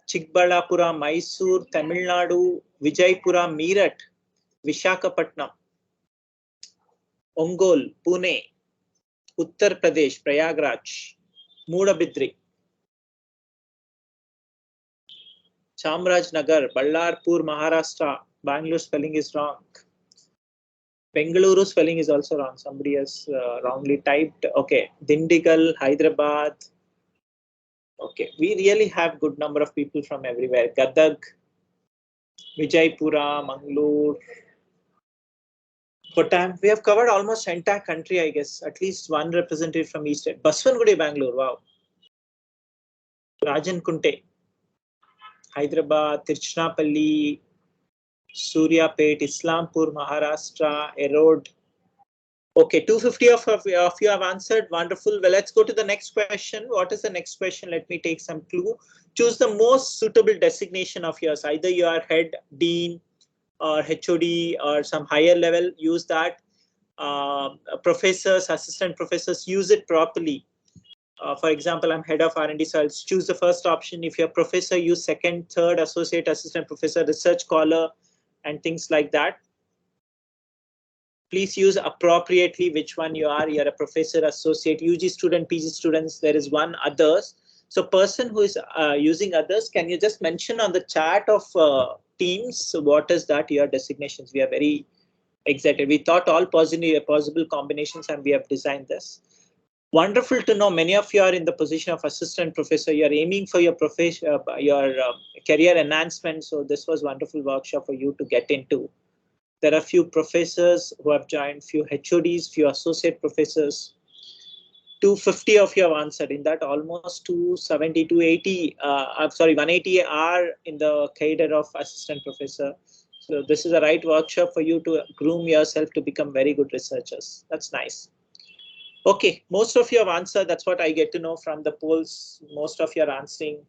Chikbalapura, Mysore, Tamil Nadu, Vijaypura, Meerut, Vishakhapatnam, Ongole, Pune, Uttar Pradesh, Prayagraj, Moodabidri, Chamrajnagar, Ballarpur, Maharashtra. Bangalore spelling is wrong. Bengaluru spelling is also wrong. Somebody has wrongly typed. Okay, Dindigul, Hyderabad. Okay, we really have good number of people from everywhere. Gadag, Vijaypura, Mangalore, Kottayam. We have covered almost entire country, I guess. At least one representative from East. Baswangudi, Bangalore. Wow. Rajan Kunte, Hyderabad, Tiruchirappalli, Suryapet, Islampur, Maharashtra, Erode. Okay, 250 of you have answered. Wonderful. Well, let's go to the next question. What is the next question? Let me take some clue. Choose the most suitable designation of yours. Either you are head, dean, or HOD, or some higher level. Use that. Professors, assistant professors, use it properly. For example, I'm head of R&D, so I'll choose the first option. If you're a professor, use second, third, associate, assistant professor, research scholar, and things like that. Please use appropriately which one you are. You're a professor, associate, UG student, PG students. There is one others. So person who is using others, can you just mention on the chat of Teams, what is that your designations? We are very excited. We thought all possible combinations and we have designed this. Wonderful to know many of you are in the position of assistant professor. You're aiming for your profession, your career enhancement. So this was wonderful workshop for you to get into. There are few professors who have joined, few HODs, few associate professors. 250 of you have answered. In that, almost 270, 280, I'm sorry, 180 are in the cadre of assistant professor. So this is the right workshop for you to groom yourself to become very good researchers. That's nice. Okay, most of you have answered. That's what I get to know from the polls. Most of you are answering.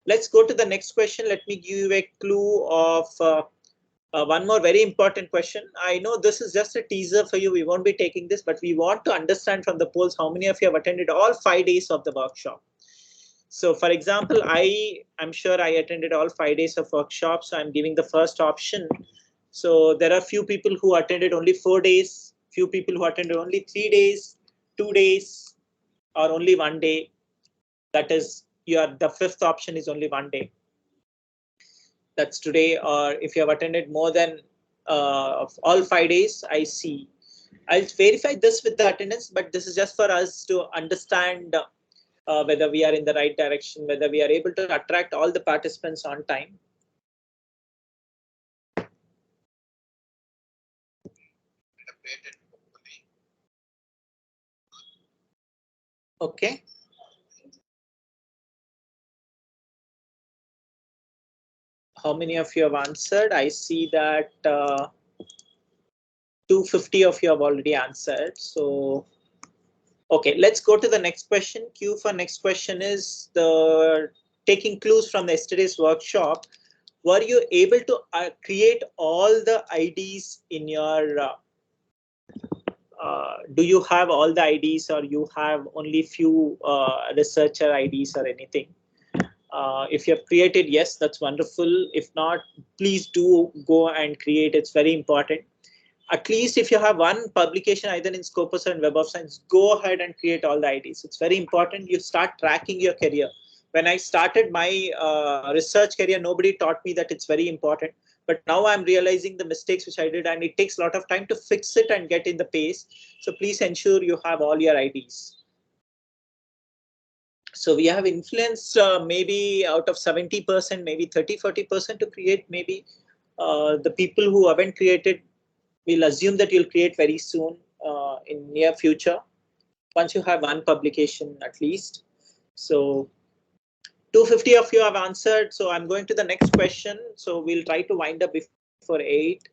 Let's go to the next question. Let me give you a clue of one more very important question. I know this is just a teaser for you. We won't be taking this, but we want to understand from the polls how many of you have attended all 5 days of the workshop. So for example, I'm sure I attended all 5 days of workshops. So I'm giving the first option. So there are few people who attended only 4 days, few people who attended only 3 days, 2 days, or only 1 day. That is, the fifth option is only 1 day. That's today. Or if you have attended more than all 5 days, I see. I'll verify this with the attendance, but this is just for us to understand whether we are in the right direction, whether we are able to attract all the participants on time. Okay. How many of you have answered? I see that 250 of you have already answered. So, okay, let's go to the next question. Q for next question is the taking clues from yesterday's workshop. Were you able to create all the IDs in your do you have all the IDs, or you have only few researcher IDs or anything? If you have created, yes, that's wonderful. If not, please do go and create. It's very important. At least if you have one publication either in Scopus or in Web of Science, go ahead and create all the IDs. It's very important. You start tracking your career. When I started my research career, nobody taught me that it's very important. But now I'm realizing the mistakes which I did, and it takes a lot of time to fix it and get in the pace. So please ensure you have all your IDs. So we have influence maybe out of 70%, maybe 30-40% to create. Maybe the people who haven't created, we'll assume that you'll create very soon in near future, once you have one publication at least. So 250 of you have answered. So I'm going to the next question. So we'll try to wind up before 8.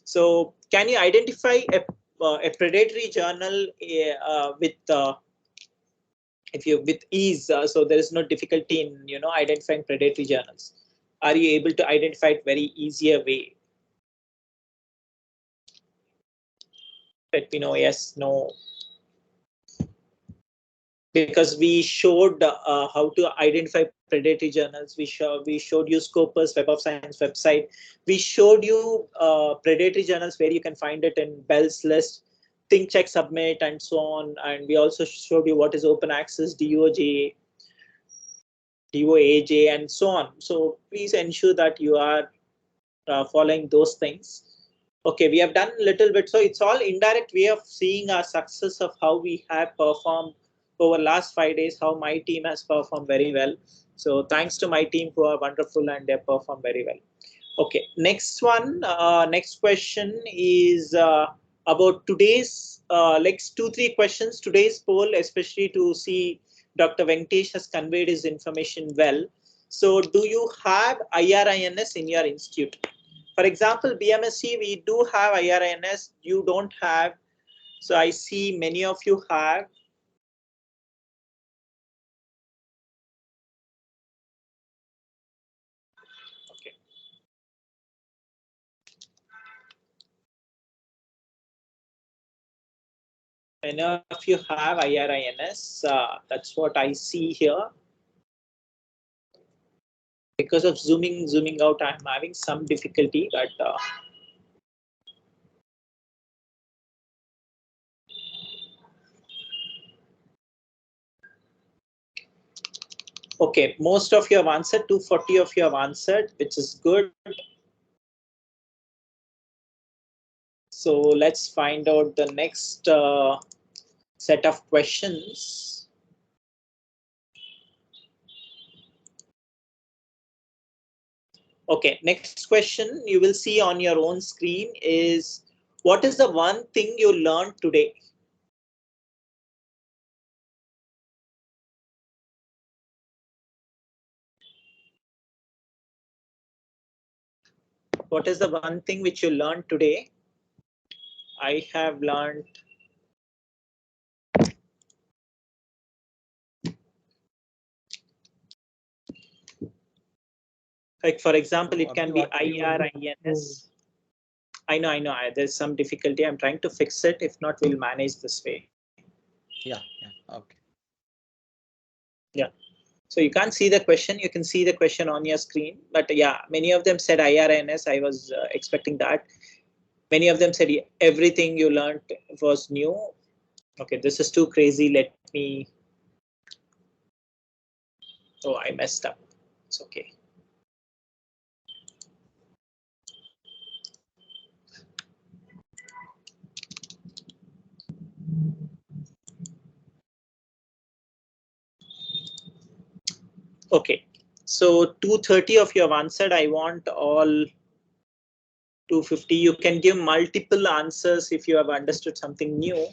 So can you identify a predatory journal with ease? So there is no difficulty in identifying predatory journals. Are you able to identify it very easier way? Let me know yes, no. Because we showed how to identify predatory journals. We showed you Scopus Web of Science website. We showed you predatory journals where you can find it in Bell's list, Think Check Submit, and so on. And we also showed you what is open access, DOJ, DOAJ, and so on. So please ensure that you are following those things. Okay, we have done a little bit. So it's all indirect way of seeing our success of how we have performed over last 5 days, how my team has performed very well. So thanks to my team who are wonderful and they perform very well. Okay, next one, next question is about today's, like 2-3 questions, today's poll, especially to see Dr. Venkatesh has conveyed his information well. So do you have IRINS in your institute? For example, BMSCE, we do have IRINS, you don't have. So I see many of you have. Okay. Many of you have IRINS. That's what I see here. Because of zooming out, I'm having some difficulty, but okay, most of you have answered, 240 of you have answered, which is good. So let's find out the next set of questions. Okay, next question you will see on your own screen is, what is the one thing you learned today? What is the one thing which you learned today? I have learned like, for example, it can be IRINS. I know. There's some difficulty. I'm trying to fix it. If not, we'll manage this way. Yeah. Okay. Yeah. So you can't see the question. You can see the question on your screen. But yeah, many of them said IRNS. I was expecting that. Many of them said everything you learned was new. Okay, this is too crazy. Let me. Oh, I messed up. It's okay. Okay, so 230 of you have answered. I want all 250. You can give multiple answers if you have understood something new.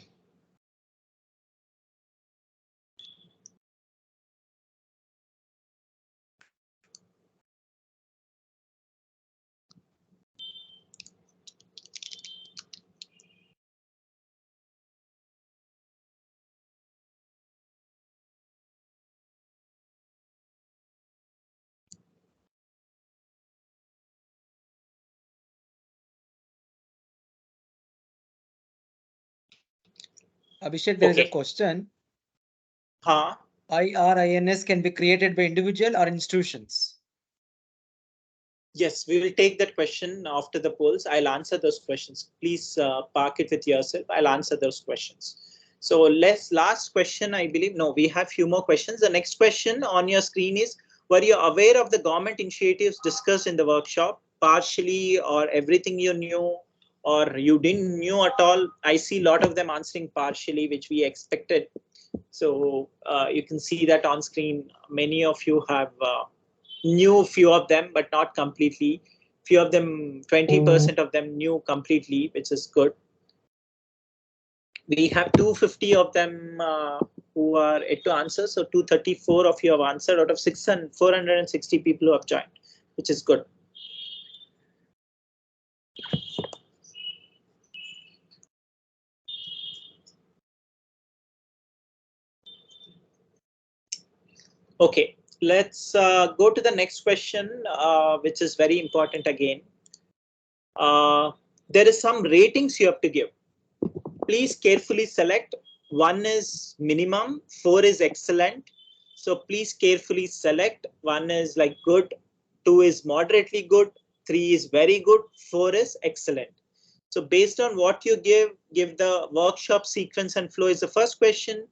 Abhishek, there is a Okay. question. Huh? IRINS can be created by individual or institutions. Yes, we will take that question after the polls. I'll answer those questions. Please park it with yourself. I'll answer those questions. So last question, I believe. No, we have few more questions. The next question on your screen is, were you aware of the government initiatives discussed in the workshop, partially or everything you knew, or you didn't knew at all? I see a lot of them answering partially, which we expected. So you can see that on screen. Many of you have knew few of them, but not completely. Few of them, 20% of them knew completely, which is good. We have 250 of them who are yet to answer. So 234 of you have answered out of 460 people who have joined, which is good. Okay, let's go to the next question, which is very important again. There is some ratings you have to give. Please carefully select. 1 is minimum, 4 is excellent. So please carefully select. 1 is like good, 2 is moderately good, 3 is very good, 4 is excellent. So based on what you give the workshop sequence and flow is the first question.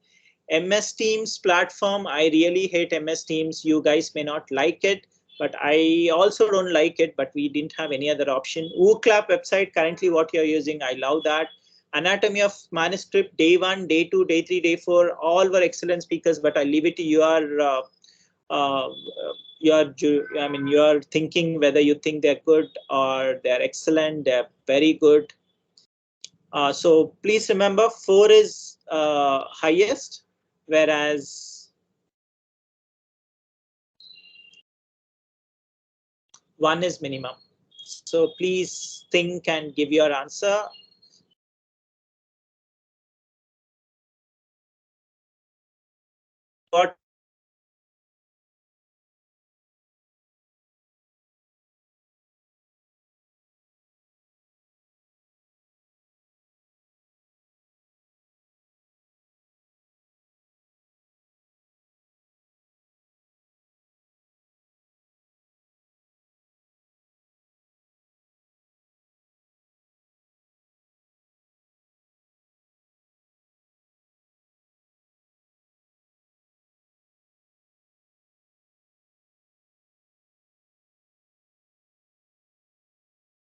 MS Teams platform, I really hate MS Teams. You guys may not like it, but I also don't like it, but we didn't have any other option. OOClap website, currently what you're using, I love that. Anatomy of manuscript, day 1, day 2, day 3, day 4, all were excellent speakers, but I leave it to your thinking whether you think they're good or they're excellent, they're very good. So please remember 4 is highest, whereas 1 is minimum. So please think and give your answer. What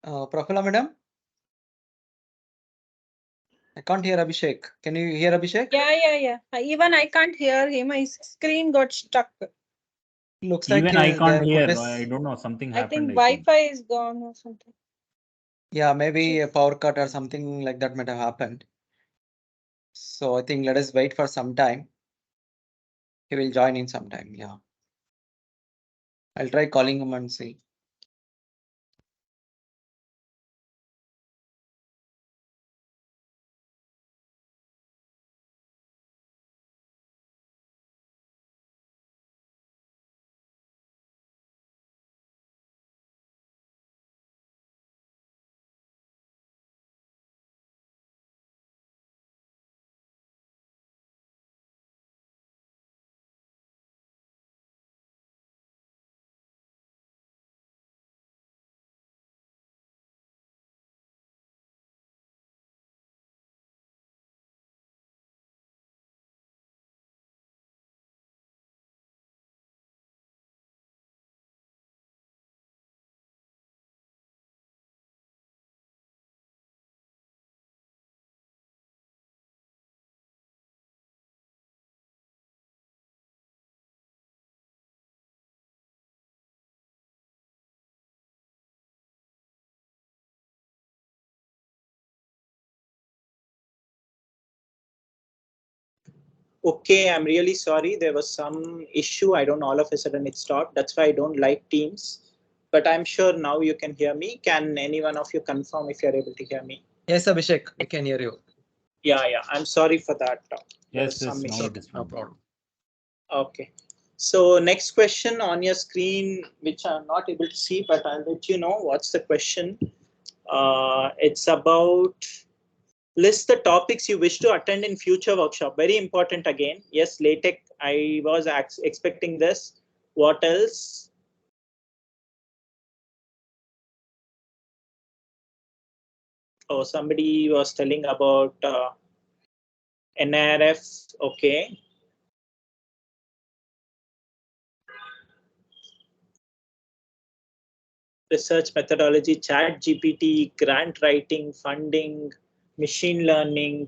Prafula madam? I can't hear Abhishek. Can you hear Abhishek? Yeah. Even I can't hear him. My screen got stuck. Looks Even like I can't there hear. could be I don't know. Something I happened. think Wi-Fi is gone or something. yeah, maybe a power cut or something like that might have happened. So I think let us wait for some time. He will join in sometime. Yeah. I'll try calling him and see. Okay, I'm really sorry. There was some issue. I don't know, all of a sudden it stopped. That's why I don't like Teams. But I'm sure now you can hear me. Can any one of you confirm if you're able to hear me? Yes, Abhishek, we can hear you. Yeah. I'm sorry for that. There was Yes, some now issue. it is No fine. problem. Okay. So next question on your screen, which I'm not able to see, but I'll let you know what's the question. It's about list the topics you wish to attend in future workshop. Very important again. Yes, LaTeX. I was expecting this. What else? Oh, somebody was telling about NRF. Okay. Research methodology, chat GPT, grant writing, funding, machine learning.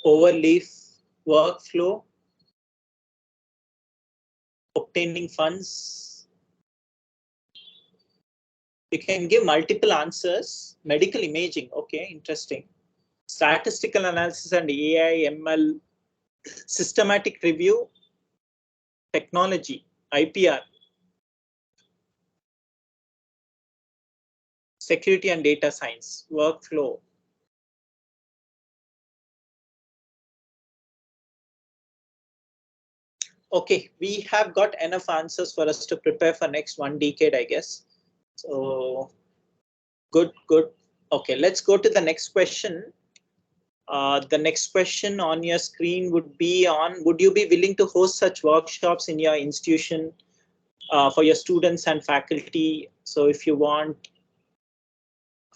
Overleaf workflow, obtaining funds. You can give multiple answers. Medical imaging, okay, interesting. Statistical analysis and AI, ML, systematic review, technology, IPR, security and data science, workflow. Okay, we have got enough answers for us to prepare for next 1 decade, I guess. So good. Okay, let's go to the next question. The next question on your screen would be on, would you be willing to host such workshops in your institution for your students and faculty? So if you want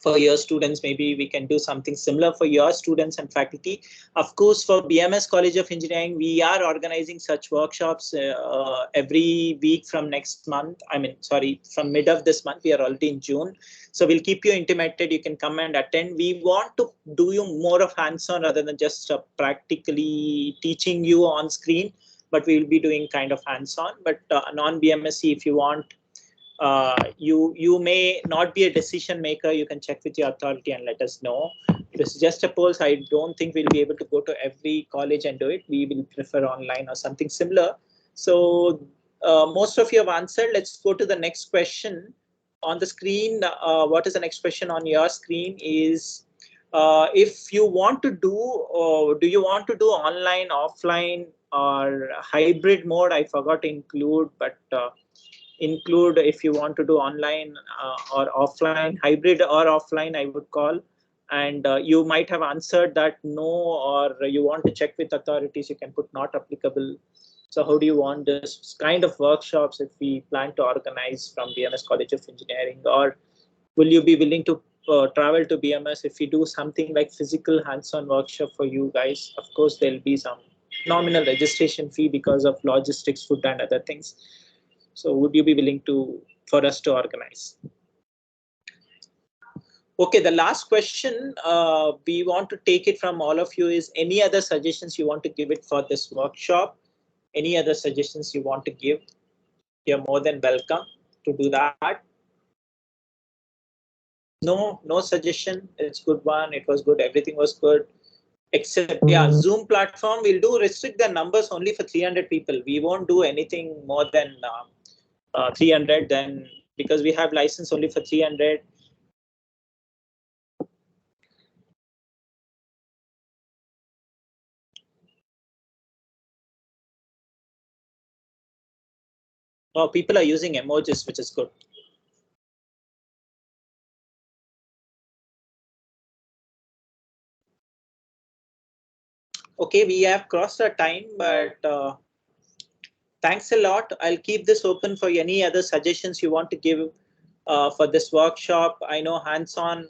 for your students, maybe we can do something similar for your students and faculty. Of course, for BMS College of Engineering, we are organizing such workshops every week from next month. I mean, sorry, from mid of this month. We are already in June. So we'll keep you intimated. You can come and attend. We want to do you more of hands-on rather than just practically teaching you on screen, but we will be doing kind of hands-on. But non-BMSC, if you want, you may not be a decision maker. You can check with your authority and let us know. This is just a poll. I don't think we'll be able to go to every college and do it. We will prefer online or something similar. So most of you have answered. Let's go to the next question on the screen. What is the next question on your screen is, if you want to do you want to do online, offline, or hybrid mode? I forgot to include, but include if you want to do online or offline, hybrid or offline, I would call. And you might have answered that no, or you want to check with authorities, you can put not applicable. So how do you want this kind of workshops if we plan to organize from BMS College of Engineering? Or will you be willing to travel to BMS if we do something like physical hands-on workshop for you guys? Of course, there'll be some nominal registration fee because of logistics, food, and other things. So would you be willing to for us to organize? Okay, the last question we want to take it from all of you is, any other suggestions you want to give it for this workshop? Any other suggestions you want to give? You're more than welcome to do that. No suggestion. It's good one. It was good. Everything was good. Except, yeah, Zoom platform, we'll do restrict the numbers only for 300 people. We won't do anything more than 300 then, because we have license only for 300. Oh, people are using emojis, which is good. Okay, we have crossed our time, but thanks a lot. I'll keep this open for any other suggestions you want to give for this workshop. I know hands-on,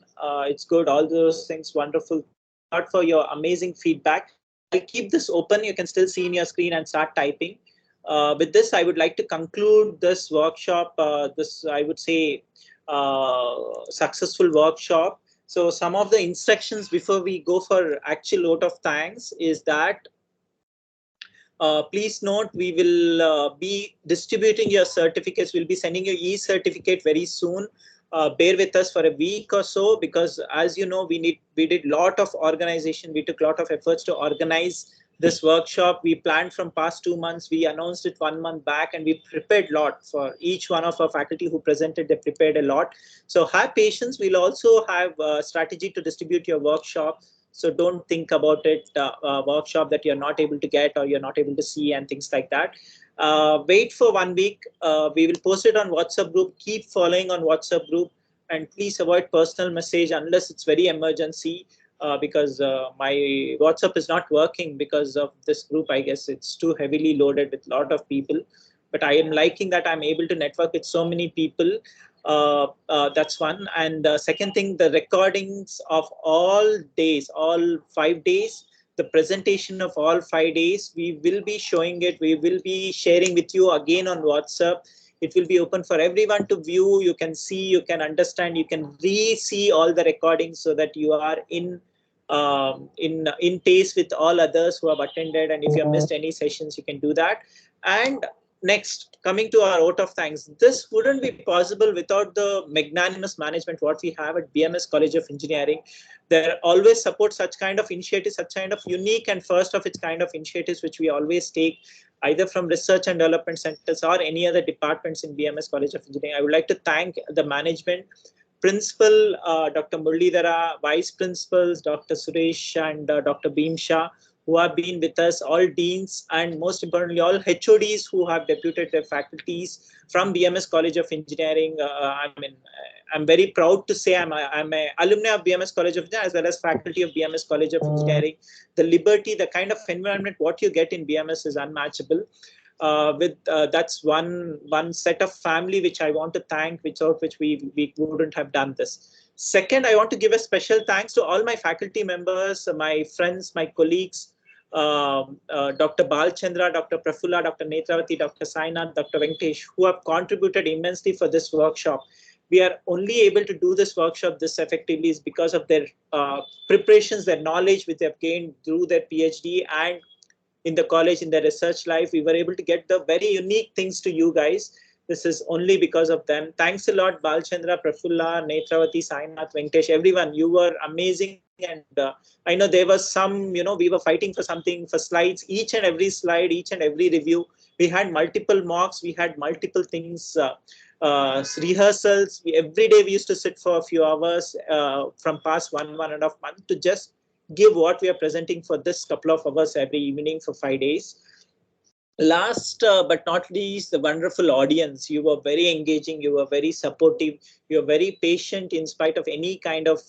it's good. All those things, wonderful. Not for your amazing feedback. I'll keep this open. You can still see in your screen and start typing. With this, I would like to conclude this workshop. This, I would say, successful workshop. So some of the instructions before we go for actual vote of thanks is that Please note, we will be distributing your certificates. We'll be sending you e-certificate very soon. Bear with us for a week or so, because as you know, we did lot of organization. We took a lot of efforts to organize this workshop. We planned from past 2 months. We announced it 1 month back, and we prepared a lot for each one of our faculty who presented. They prepared a lot. So have patience. We'll also have a strategy to distribute your workshop. So don't think about it, workshop that you're not able to get or you're not able to see and things like that. Wait for 1 week. We will post it on WhatsApp group. Keep following on WhatsApp group, and please avoid personal message unless it's very emergency. Because my WhatsApp is not working because of this group. I guess it's too heavily loaded with a lot of people. But I am liking that I'm able to network with so many people. That's one. And second thing, the recordings of all days, all 5 days, the presentation of all 5 days, we will be showing it. We will be sharing with you again on WhatsApp. It will be open for everyone to view. You can see, you can understand, you can re-see all the recordings so that you are in pace with all others who have attended. And if you have missed any sessions, you can do that. And next, coming to our vote of thanks, this wouldn't be possible without the magnanimous management what we have at BMS College of Engineering. They always support such kind of initiatives, such kind of unique and first of its kind of initiatives, which we always take either from research and development centers or any other departments in BMS College of Engineering. I would like to thank the management, Principal Dr. Murlidhara, Vice Principals Dr. Suresh and Dr. Bhimsha, who have been with us, all deans, and most importantly, all HODs who have deputed their faculties from BMS College of Engineering. I'm very proud to say I'm an alumni of BMS College of Engineering as well as faculty of BMS College of Engineering. The liberty, the kind of environment what you get in BMS is unmatchable. That's one set of family which I want to thank, without which we wouldn't have done this. Second, I want to give a special thanks to all my faculty members, my friends, my colleagues, Dr. Balchandra, Dr. Prafulla, Dr. Netravati, Dr. Sainath, Dr. Venkatesh, who have contributed immensely for this workshop. We are only able to do this workshop this effectively is because of their preparations, their knowledge which they have gained through their PhD and in the college, in their research life. We were able to get the very unique things to you guys. This is only because of them. Thanks a lot, Balchandra, Prafulla, Netravati, Sainath, Venkatesh, everyone. You were amazing. And I know there was some, we were fighting for something, for slides, each and every slide, each and every review. We had multiple mocks. We had multiple things, rehearsals. Every day we used to sit for a few hours from past 1.5 months to just give what we are presenting for this couple of hours every evening for 5 days. Last but not least, the wonderful audience. You were very engaging, you were very supportive, you were very patient in spite of any kind of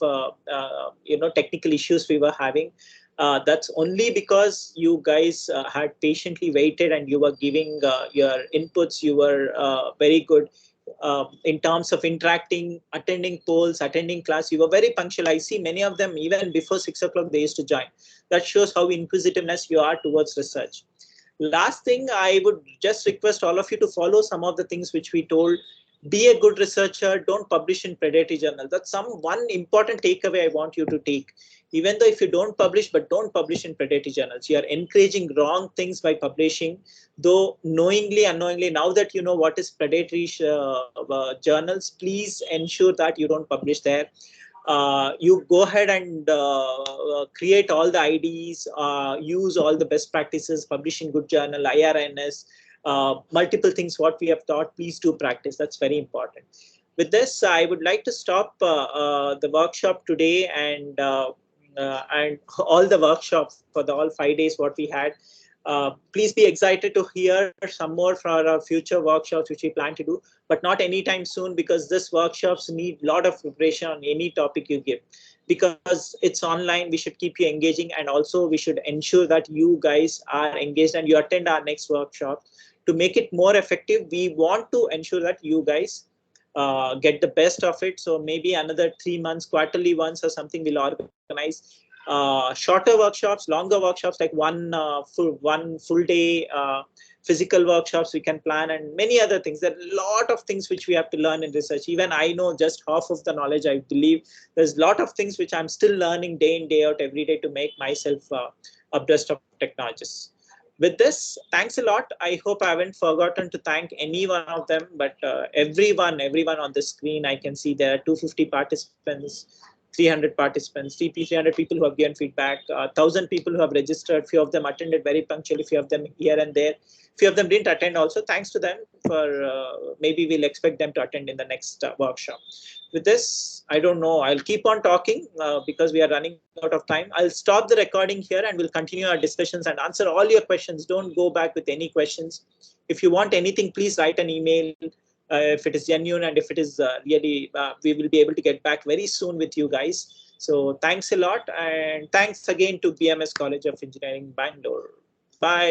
technical issues we were having. That's only because you guys had patiently waited and you were giving your inputs. You were very good in terms of interacting, attending polls, attending class. You were very punctual. I see many of them even before 6 o'clock they used to join. That shows how inquisitiveness you are towards research. Last thing, I would just request all of you to follow some of the things which we told. Be a good researcher. Don't publish in predatory journal. That's one important takeaway I want you to take. Even though if you don't publish, but don't publish in predatory journals. You are encouraging wrong things by publishing, though knowingly, unknowingly. Now that you know what is predatory journals, please ensure that you don't publish there. You go ahead and create all the IDs, use all the best practices, publish in good journal, IRNS, multiple things what we have taught. Please do practice. That's very important. With this, I would like to stop the workshop today and all the workshops for the all 5 days what we had. Please be excited to hear some more for our future workshops which we plan to do, but not anytime soon, because this workshops need a lot of preparation on any topic you give. Because it's online, we should keep you engaging, and also we should ensure that you guys are engaged and you attend our next workshop. To make it more effective, we want to ensure that you guys get the best of it. So maybe another 3 months, quarterly once or something, we'll organize shorter workshops, longer workshops, like one full day physical workshops we can plan, and many other things. There are a lot of things which we have to learn in research. Even I know just half of the knowledge. I believe there's a lot of things which I'm still learning day in, day out, every day to make myself abreast of technologies. with this, thanks a lot. I hope I haven't forgotten to thank any one of them, but everyone on the screen, I can see there are 250 participants, 300 participants, 300 people who have given feedback, 1,000 people who have registered. Few of them attended very punctually, few of them here and there. Few of them didn't attend also. Thanks to them for maybe we'll expect them to attend in the next workshop. With this, I don't know. I'll keep on talking because we are running out of time. I'll stop the recording here and we'll continue our discussions and answer all your questions. Don't go back with any questions. If you want anything, please write an email. If it is genuine and if it is really, we will be able to get back very soon with you guys. So thanks a lot. And thanks again to BMS College of Engineering, Bangalore. Bye.